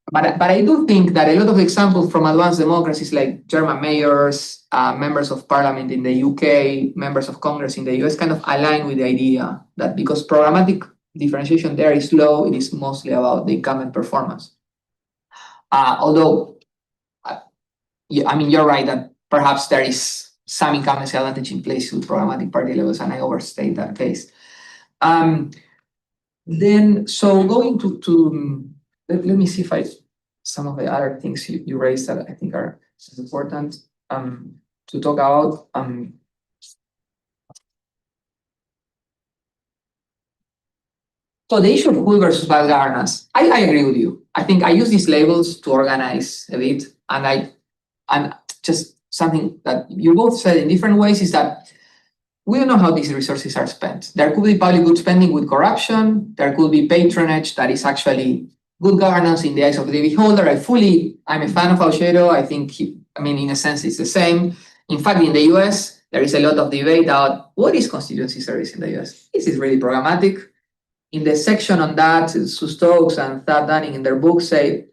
But I do think that a lot of examples from advanced democracies like German mayors, members of parliament in the UK, members of Congress in the US kind of align with the idea that because programmatic differentiation there is low, it is mostly about the incumbent performance. Although, I mean, you're right that perhaps there is some incumbency advantage in place with programmatic party levels, and I overstate that case. Then, so going to let me see if some of the other things you raised that I think are important to talk about. So the issue of good versus bad governance, I agree with you. I think I use these labels to organize a bit, and just something that you both said in different ways is that we don't know how these resources are spent. There could be public good spending with corruption. There could be patronage that is actually good governance in the eyes of the beholder. I'm a fan of Auchero. I think, in a sense, it's the same. In fact, in the US, there is a lot of debate about what is constituency service in the US. Is it really programmatic? In the section on that, Sue Stokes and Thad Dunning in their book say,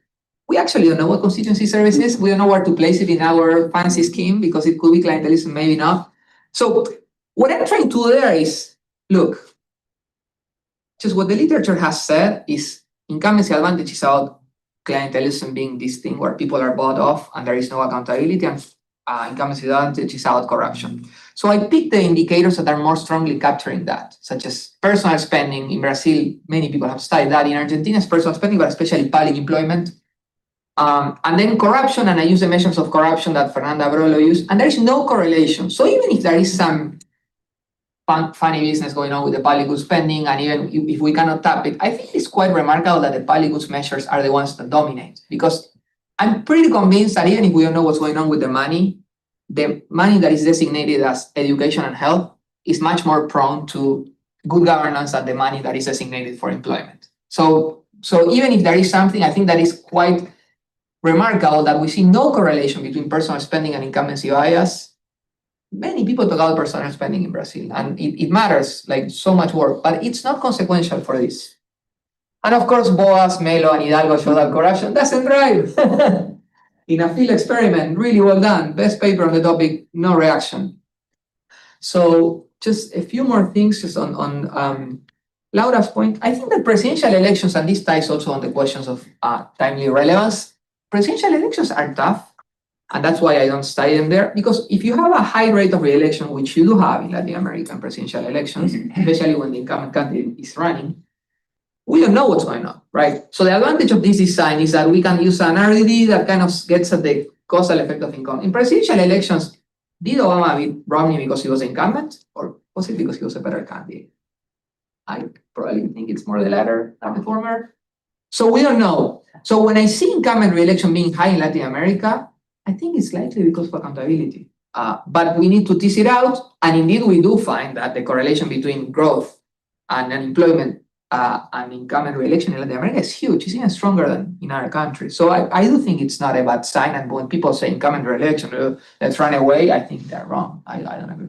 we actually don't know what constituency service is. We don't know where to place it in our fancy scheme because it could be clientelism, maybe not. So what I'm trying to do there is, look, just what the literature has said is incumbency advantage is about clientelism being this thing where people are bought off and there is no accountability, and incumbency advantage is about corruption. So I picked the indicators that are more strongly capturing that, such as personal spending. In Brazil, many people have studied that. In Argentina, it's personal spending, but especially public employment. And then corruption, and I use the measures of corruption that Fernanda Brolo used, and there is no correlation. So even if there is some funny business going on with the public goods spending, and even if we cannot tap it, I think it's quite remarkable that the public goods measures are the ones that dominate. Because I'm pretty convinced that even if we don't know what's going on with the money that is designated as education and health is much more prone to good governance than the money that is designated for employment. So even if there is something, I think that is quite remarkable that we see no correlation between personal spending and incumbency bias. Many people talk about personal spending in Brazil, and it matters, like so much work, but it's not consequential for this. And of course, Boas, Melo, and Hidalgo showed that corruption doesn't drive. In a field experiment, really well done. Best paper on the topic, no reaction. So just a few more things just on Laura's point. I think that presidential elections, and this ties also on the questions of timely relevance, presidential elections are tough. And that's why I don't study them there, because if you have a high rate of re-election, which you do have in Latin American presidential elections, especially when the incumbent candidate is running, we don't know what's going on, right? So the advantage of this design is that we can use an RDD that kind of gets at the causal effect of income. In presidential elections, did Obama beat Romney because he was incumbent, or was it because he was a better candidate? I probably think it's more the latter than the former. So we don't know. So when I see incumbent re-election being high in Latin America, I think it's likely because of accountability. But we need to tease it out. And indeed, we do find that the correlation between growth and unemployment and incumbent re-election in Latin America is huge. It's even stronger than in other countries. So I do think it's not a bad sign. And when people say incumbent re-election, let's run away, I think they're wrong. I don't agree.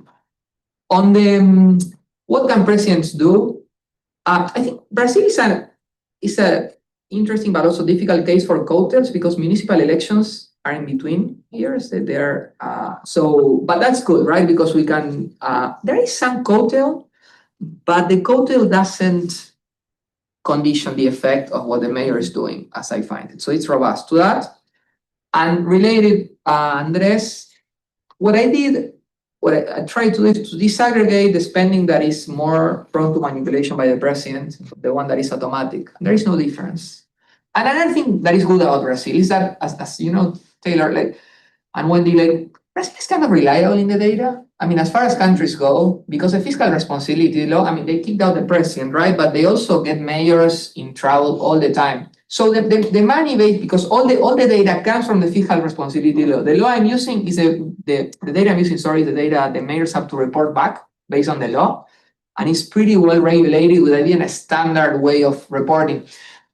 On the what can presidents do? I think Brazil is a interesting but also difficult case for coattails because municipal elections are in between years. But that's good, right? Because we can, there is some coattail, but the coattail doesn't condition the effect of what the mayor is doing, as I find it. So it's robust to that. And related, Andres, what I tried to do is to disaggregate the spending that is more prone to manipulation by the president, the one that is automatic. There is no difference. And another thing that is good about Brazil is that, as you know, Taylor, and Wendy, Brazil is kind of reliable in the data. I mean, as far as countries go, because the fiscal responsibility law, they kicked out the president, right? But they also get mayors in trouble all the time. So the money base, because all the data comes from the fiscal responsibility law. The law I'm using is the data I'm using, the data the mayors have to report back based on the law. And it's pretty well regulated with a standard way of reporting.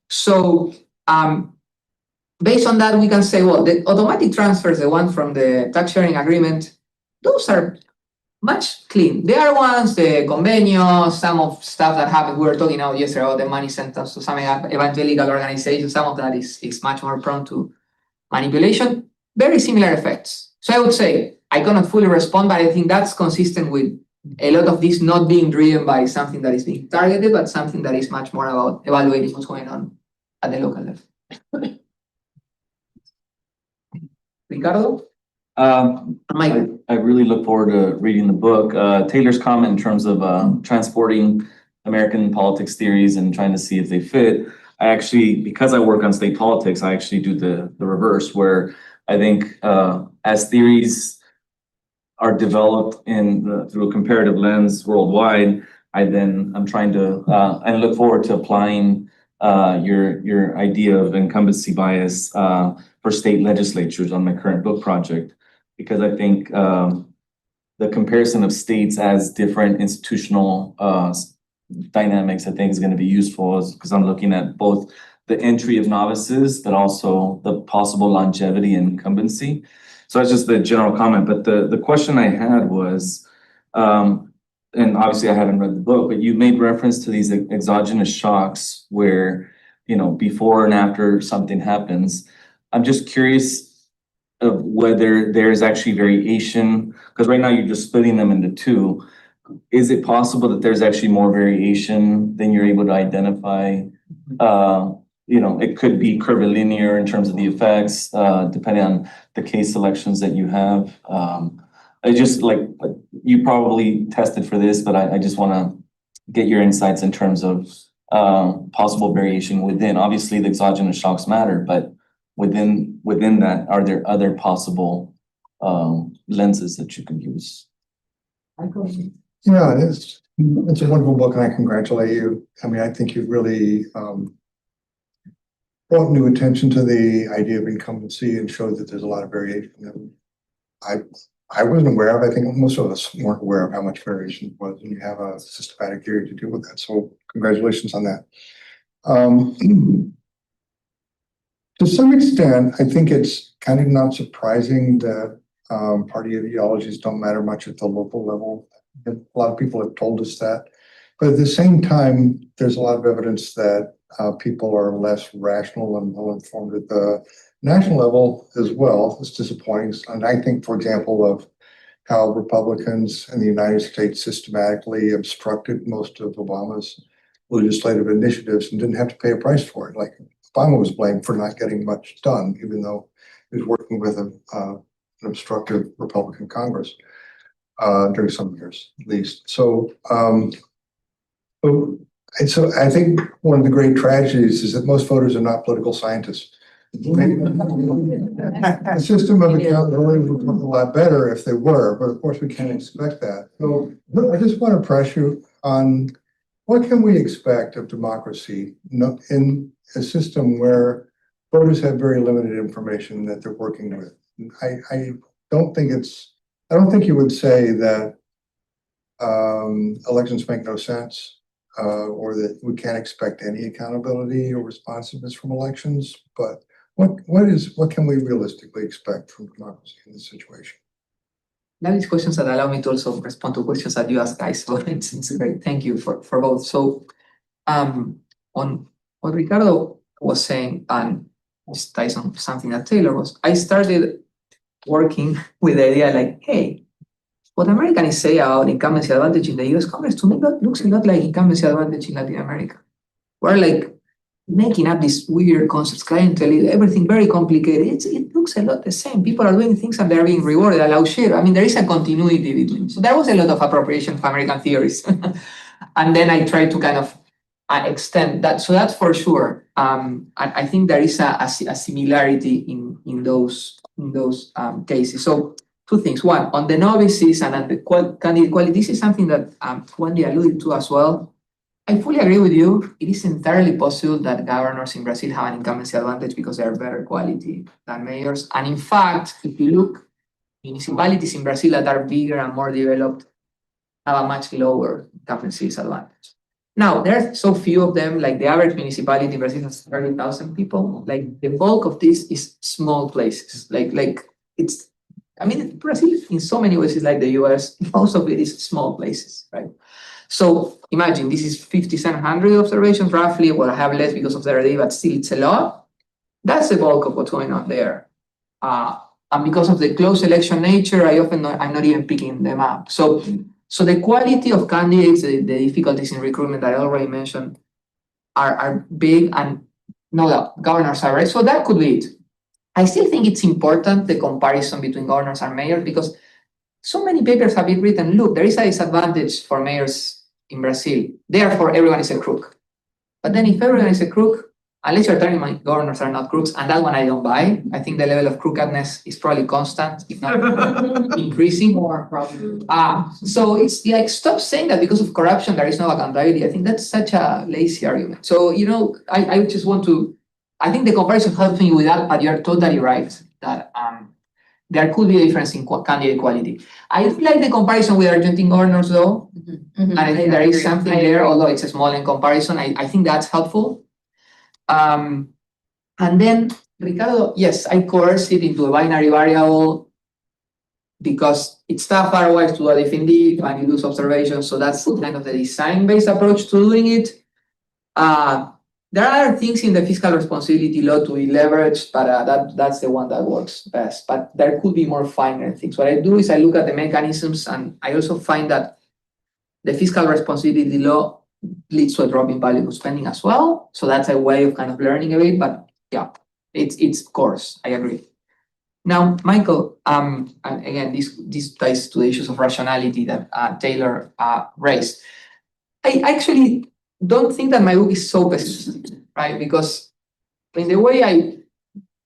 So based on that, we can say, well, the automatic transfers, the one from the tax sharing agreement, those are much clean. The other ones, the convenios, some of stuff that happened, we were talking about yesterday about the money sent to some evangelical organizations, some of that is much more prone to manipulation, very similar effects. So I would say, I cannot fully respond, but I think that's consistent with a lot of this not being driven by something that is being targeted, but something that is much more about evaluating what's going on at the local level. Ricardo? Mike? I really look forward to reading the book. Taylor's comment in terms of transporting American politics theories and trying to see if they fit. I actually, because I work on state politics, I actually do the reverse, where I think as theories are developed through a comparative lens worldwide, I'm trying to and look forward to applying your idea of incumbency bias for state legislatures on my current book project, because I think the comparison of states as different institutional dynamics, I think, is going to be useful, because I'm looking at both the entry of novices, but also the possible longevity and incumbency. So that's just the general comment. But the question I had was, and obviously I haven't read the book, but you made reference to these exogenous shocks where, before and after something happens. I'm just curious of whether there's actually variation, because right now you're just splitting them into two. Is it possible that there's actually more variation than you're able to identify? It could be curvilinear in terms of the effects, depending on the case selections that you have. I just you probably tested for this, but I just want to get your insights in terms of possible variation within. Obviously, the exogenous shocks matter, but within that, are there other possible lenses that you could use? Yeah, it's a wonderful book, and I congratulate you. I mean, I think you've really brought new attention to the idea of incumbency and showed that there's a lot of variation. I wasn't aware of. I think most of us weren't aware of how much variation was, and you have a systematic theory to deal with that. So congratulations on that. To some extent, I think it's kind of not surprising that party ideologies don't matter much at the local level. A lot of people have told us that. But at the same time, there's a lot of evidence that people are less rational and well-informed at the national level as well. It's disappointing. And I think, for example, of how Republicans in the United States systematically obstructed most of Obama's legislative initiatives and didn't have to pay a price for it. Like Obama was blamed for not getting much done, even though he was working with an obstructive Republican Congress during some years, at least. So I think one of the great tragedies is that most voters are not political scientists. The system of accountability would look a lot better if they were, but of course we can't expect that. So I just want to press you on what can we expect of democracy in a system where voters have very limited information that they're working with. I don't think you would say that elections make no sense, or that we can't expect any accountability or responsiveness from elections. But what can we realistically expect from democracy in this situation? Now these questions that allow me to also respond to questions that you asked, guys. So it's great. Thank you for both. So on what Ricardo was saying, and this ties on something that Taylor was, I started working with the idea like, hey, what Americans say about incumbency advantage in the US Congress to me looks a lot like incumbency advantage in Latin America. We're like making up these weird concepts, clientelistic, everything very complicated. It looks a lot the same. People are doing things and they're being rewarded, allow share. I mean, there is a continuity between. So there was a lot of appropriation of American theories. And then I tried to kind of extend that. So that's for sure. I think there is a similarity in those cases. So two things. One, on the novices and on the candidate quality, this is something that Wendy alluded to as well. I fully agree with you. It is entirely possible that governors in Brazil have an incumbency advantage because they are better quality than mayors. And in fact, if you look, municipalities in Brazil that are bigger and more developed have a much lower incumbency advantage. Now, there are so few of them, like the average municipality in Brazil has 30,000 people. Like the bulk of this is small places. Like it's I mean, Brazil in so many ways is like the US, most of it is small places, right? So imagine this is 5,700 observations roughly, well, I have less because of the RD, but still it's a lot. That's the bulk of what's going on there. And because of the close election nature, I'm not even picking them up. So the quality of candidates, the difficulties in recruitment that I already mentioned are big, and no doubt governors are right. So that could be it. I still think it's important, the comparison between governors and mayors, because so many papers have been written. Look, there is a disadvantage for mayors in Brazil. Therefore, everyone is a crook. But then if everyone is a crook, unless you're telling my governors are not crooks, and that one I don't buy, I think the level of crookedness is probably constant, if not increasing. More probably. So it's like, stop saying that because of corruption there is no accountability. I think that's such a lazy argument. So, I just want to, I think the comparison helps me with that, but you're totally right that there could be a difference in candidate quality. I do like the comparison with Argentine governors though, and I think there is something there, although it's a small in comparison. I think that's helpful. And then Ricardo, yes, I coerce it into a binary variable because it's tough otherwise to do a definitive and you lose observations. So that's kind of the design-based approach to doing it. There are other things in the fiscal responsibility law to be leveraged, but that's the one that works best. But there could be more finer things. What I do is I look at the mechanisms, and I also find that the fiscal responsibility law leads to a drop in public spending as well. So that's a way of kind of learning a bit, but yeah, it's coarse, I agree. Now, Michael, and again, this ties to the issues of rationality that Taylor raised. I actually don't think that my book is so pessimistic, right? Because in the way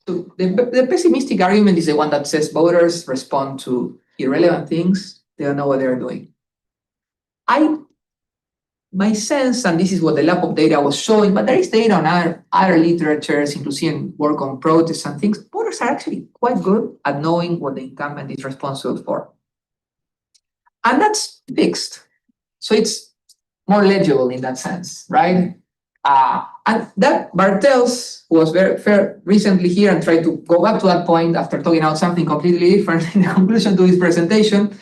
the pessimistic argument is the one that says voters respond to irrelevant things, they don't know what they're doing. My sense, and this is what the lab of data was showing, but there is data on other literatures, including work on protests and things. Voters are actually quite good at knowing what the incumbent is responsible for. And that's fixed. So it's more legible in that sense, right? And that Bartels, who was very fair recently here and tried to go back to that point after talking about something completely different in the conclusion to his presentation,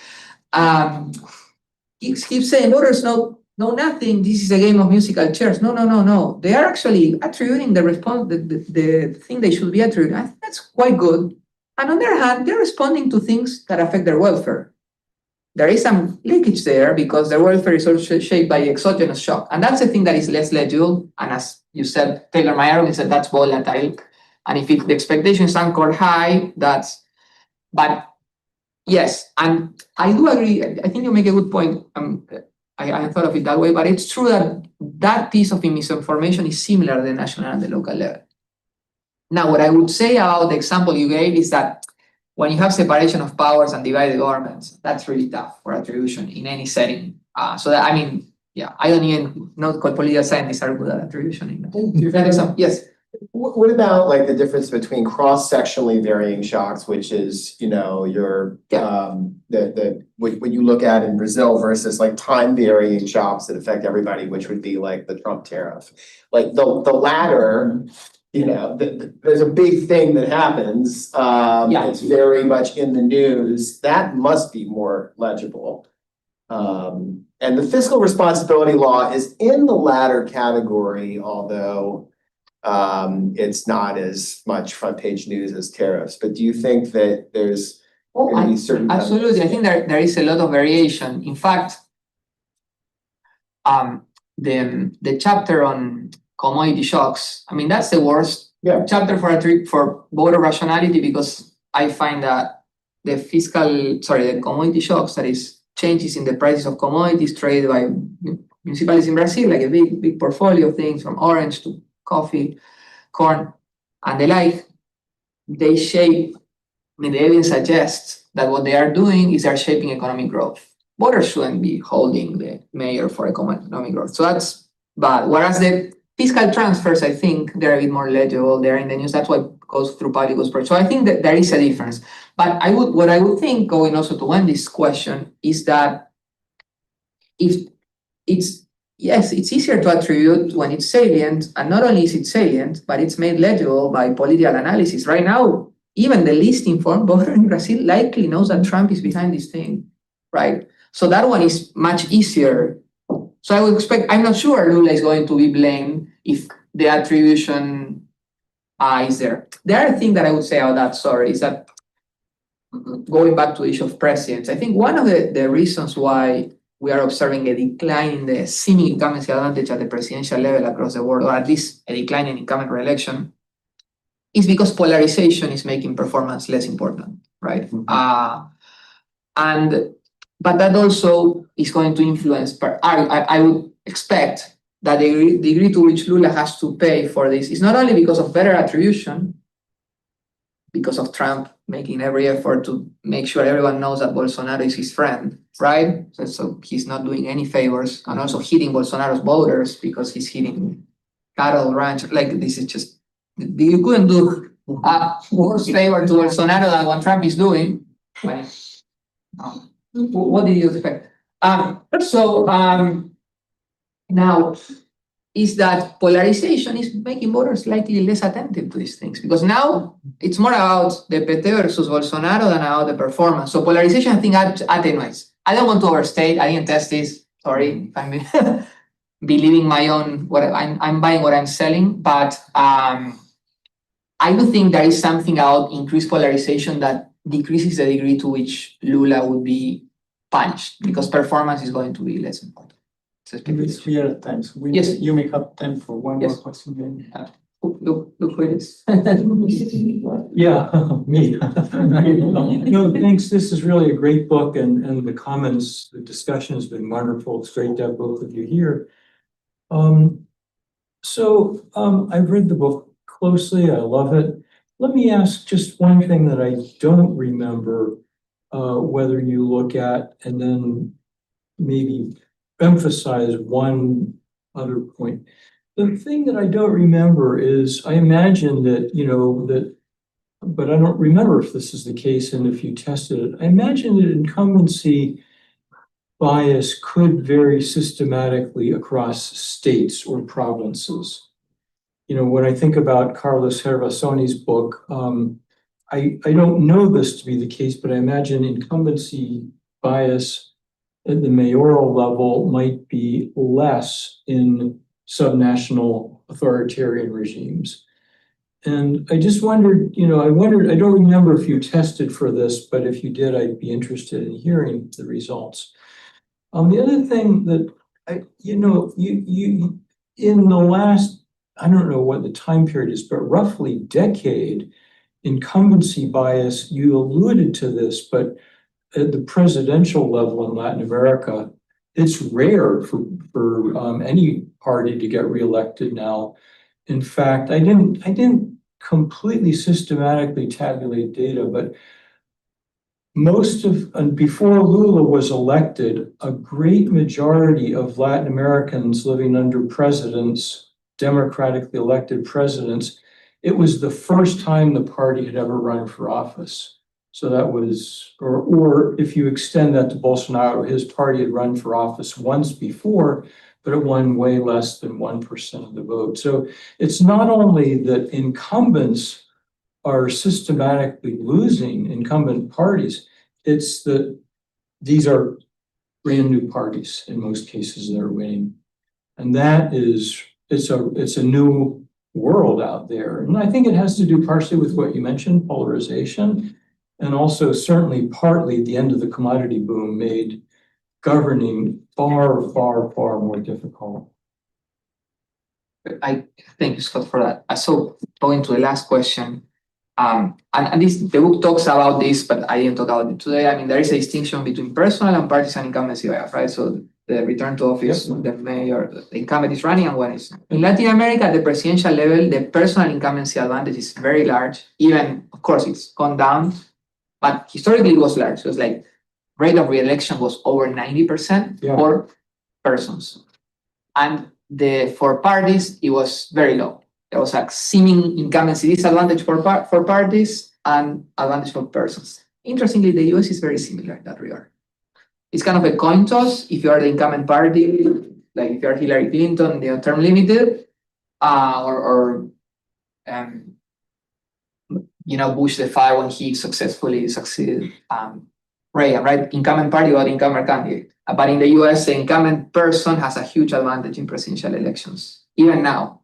he keeps saying voters know nothing. This is a game of musical chairs. No. They are actually attributing the response, the thing they should be attributing. I think that's quite good. And on the other hand, they're responding to things that affect their welfare. There is some leakage there because their welfare is also shaped by exogenous shock. And that's the thing that is less legible. And as you said, Taylor, my argument said that's volatile. And if the expectation is anchored high, but yes, and I do agree. I think you make a good point. I thought of it that way, but it's true that piece of misinformation is similar at the national and the local level. Now, what I would say about the example you gave is that when you have separation of powers and divided governments, that's really tough for attribution in any setting. I don't even know what political scientists are good at attribution. Yes. What about like the difference between cross-sectionally varying shocks, which is, your what you look at in Brazil versus like time varying shocks that affect everybody, which would be like the Trump tariff. Like the latter, there's a big thing that happens. It's very much in the news. That must be more legible. And the fiscal responsibility law is in the latter category, although it's not as much front page news as tariffs. But do you think that there's certain absolutely. I think there is a lot of variation. In fact, the chapter on commodity shocks, I mean, that's the worst chapter for voter rationality, because I find that the commodity shocks, that is changes in the prices of commodities traded by municipalities in Brazil, like a big portfolio of things from orange to coffee, corn, and the like, they shape, the evidence suggests that what they are doing is they're shaping economic growth. Voters shouldn't be holding the mayor for economic growth. So that's bad. Whereas the fiscal transfers, I think they're a bit more legible. They're in the news. That's what goes through public discourse. So I think that there is a difference. But what I would think, going also to Wendy's question, is that it's easier to attribute when it's salient, and not only is it salient, but it's made legible by political analysis. Right now, even the least informed voter in Brazil likely knows that Trump is behind this thing, right? So that one is much easier. So I would expect, I'm not sure Lula is going to be blamed if the attribution is there. The other thing that I would say about that, sorry, is that going back to the issue of presidents, I think one of the reasons why we are observing a decline in the seeming incumbency advantage at the presidential level across the world, or at least a decline in incumbent re-election, is because polarization is making performance less important, right? But that also is going to influence, I would expect that the degree to which Lula has to pay for this is not only because of better attribution, because of Trump making every effort to make sure everyone knows that Bolsonaro is his friend, right? So he's not doing any favors, and also hitting Bolsonaro's voters because he's hitting cattle ranch. Like, this is just, you couldn't do a worse favor to Bolsonaro than what Trump is doing. What did you expect? Now, is that polarization is making voters slightly less attentive to these things, because now it's more about the PT versus Bolsonaro than about the performance. So polarization, I think, attenuates. I don't want to overstate. I didn't test this. Sorry if I'm believing my own. I'm buying what I'm selling, but I do think there is something about increased polarization that decreases the degree to which Lula would be punished, because performance is going to be less important. We are at time, so Yes. you may have time for one more Yes. question. Then. Look who it is. Yeah, me. No, thanks. This is really a great book, and the comments, the discussion has been wonderful. It's great to have both of you here. I've read the book closely. I love it. Let me ask just one thing that I don't remember, whether you look at, and then maybe emphasize one other point. The thing that I don't remember is, I imagine that, but I don't remember if this is the case and if you tested it. I imagine that incumbency bias could vary systematically across states or provinces. When I think about Carlos Hervasoni's book, I don't know this to be the case, but I imagine incumbency bias at the mayoral level might be less in subnational authoritarian regimes. And I just wondered, I don't remember if you tested for this, but if you did, I'd be interested in hearing the results. The other thing that you in the last, I don't know what the time period is, but roughly decade, incumbency bias, you alluded to this, but at the presidential level in Latin America, it's rare for any party to get reelected now. In fact, I didn't completely systematically tabulate data, but before Lula was elected, a great majority of Latin Americans living under presidents, democratically elected presidents, it was the first time the party had ever run for office. So that was, or if you extend that to Bolsonaro, his party had run for office once before, but it won way less than 1% of the vote. So it's not only that incumbents are systematically losing, incumbent parties, it's that these are brand new parties in most cases that are winning. And that is, it's a new world out there. And I think it has to do partially with what you mentioned, polarization. And also certainly partly the end of the commodity boom made governing far, far, far more difficult. I thank you, Scott, for that. So going to the last question, and this, the book talks about this, but I didn't talk about it today. I mean, there is a distinction between personal and partisan incumbency bias, right? So the return to office, the mayor, the incumbent is running, and one is not. In Latin America, at the presidential level, the personal incumbency advantage is very large. Even, of course, it's gone down, but historically it was large. So it's like rate of re-election was over 90% for persons. And for parties, it was very low. There was a seeming incumbency disadvantage for parties and advantage for persons. Interestingly, the US is very similar in that regard. It's kind of a coin toss if you are the incumbent party, like if you are Hillary Clinton, the term limited, Bush the fire when he successfully succeeded Reagan, right? Incumbent party or incumbent candidate. But in the US, the incumbent person has a huge advantage in presidential elections, even now.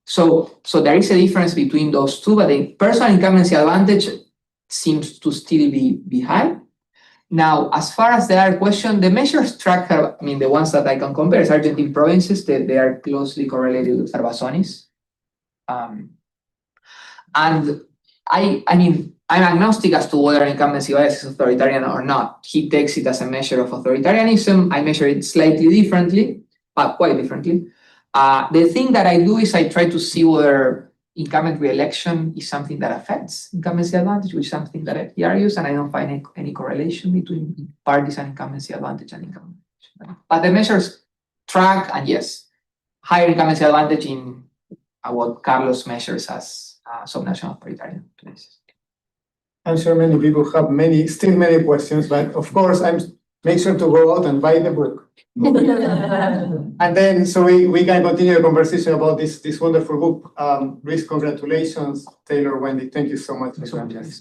So there is a difference between those two, but the personal incumbency advantage seems to still be high. Now, as far as the other question, the measures tracked, the ones that I can compare is Argentine provinces, that they are closely correlated with Cervazonis. And I'm agnostic as to whether incumbency bias is authoritarian or not. He takes it as a measure of authoritarianism. I measure it slightly differently, but quite differently. The thing that I do is I try to see whether incumbent re-election is something that affects incumbency advantage, which is something that he argues, and I don't find any correlation between parties and incumbency advantage and incumbency. But the measures track, and yes, higher incumbency advantage in what Carlos measures as subnational authoritarian places. I'm sure many people have still many questions, but of course, make sure to go out and buy the book. And then, so we can continue the conversation about this wonderful book. Luis, congratulations. Taylor, Wendy, thank you so much for joining us.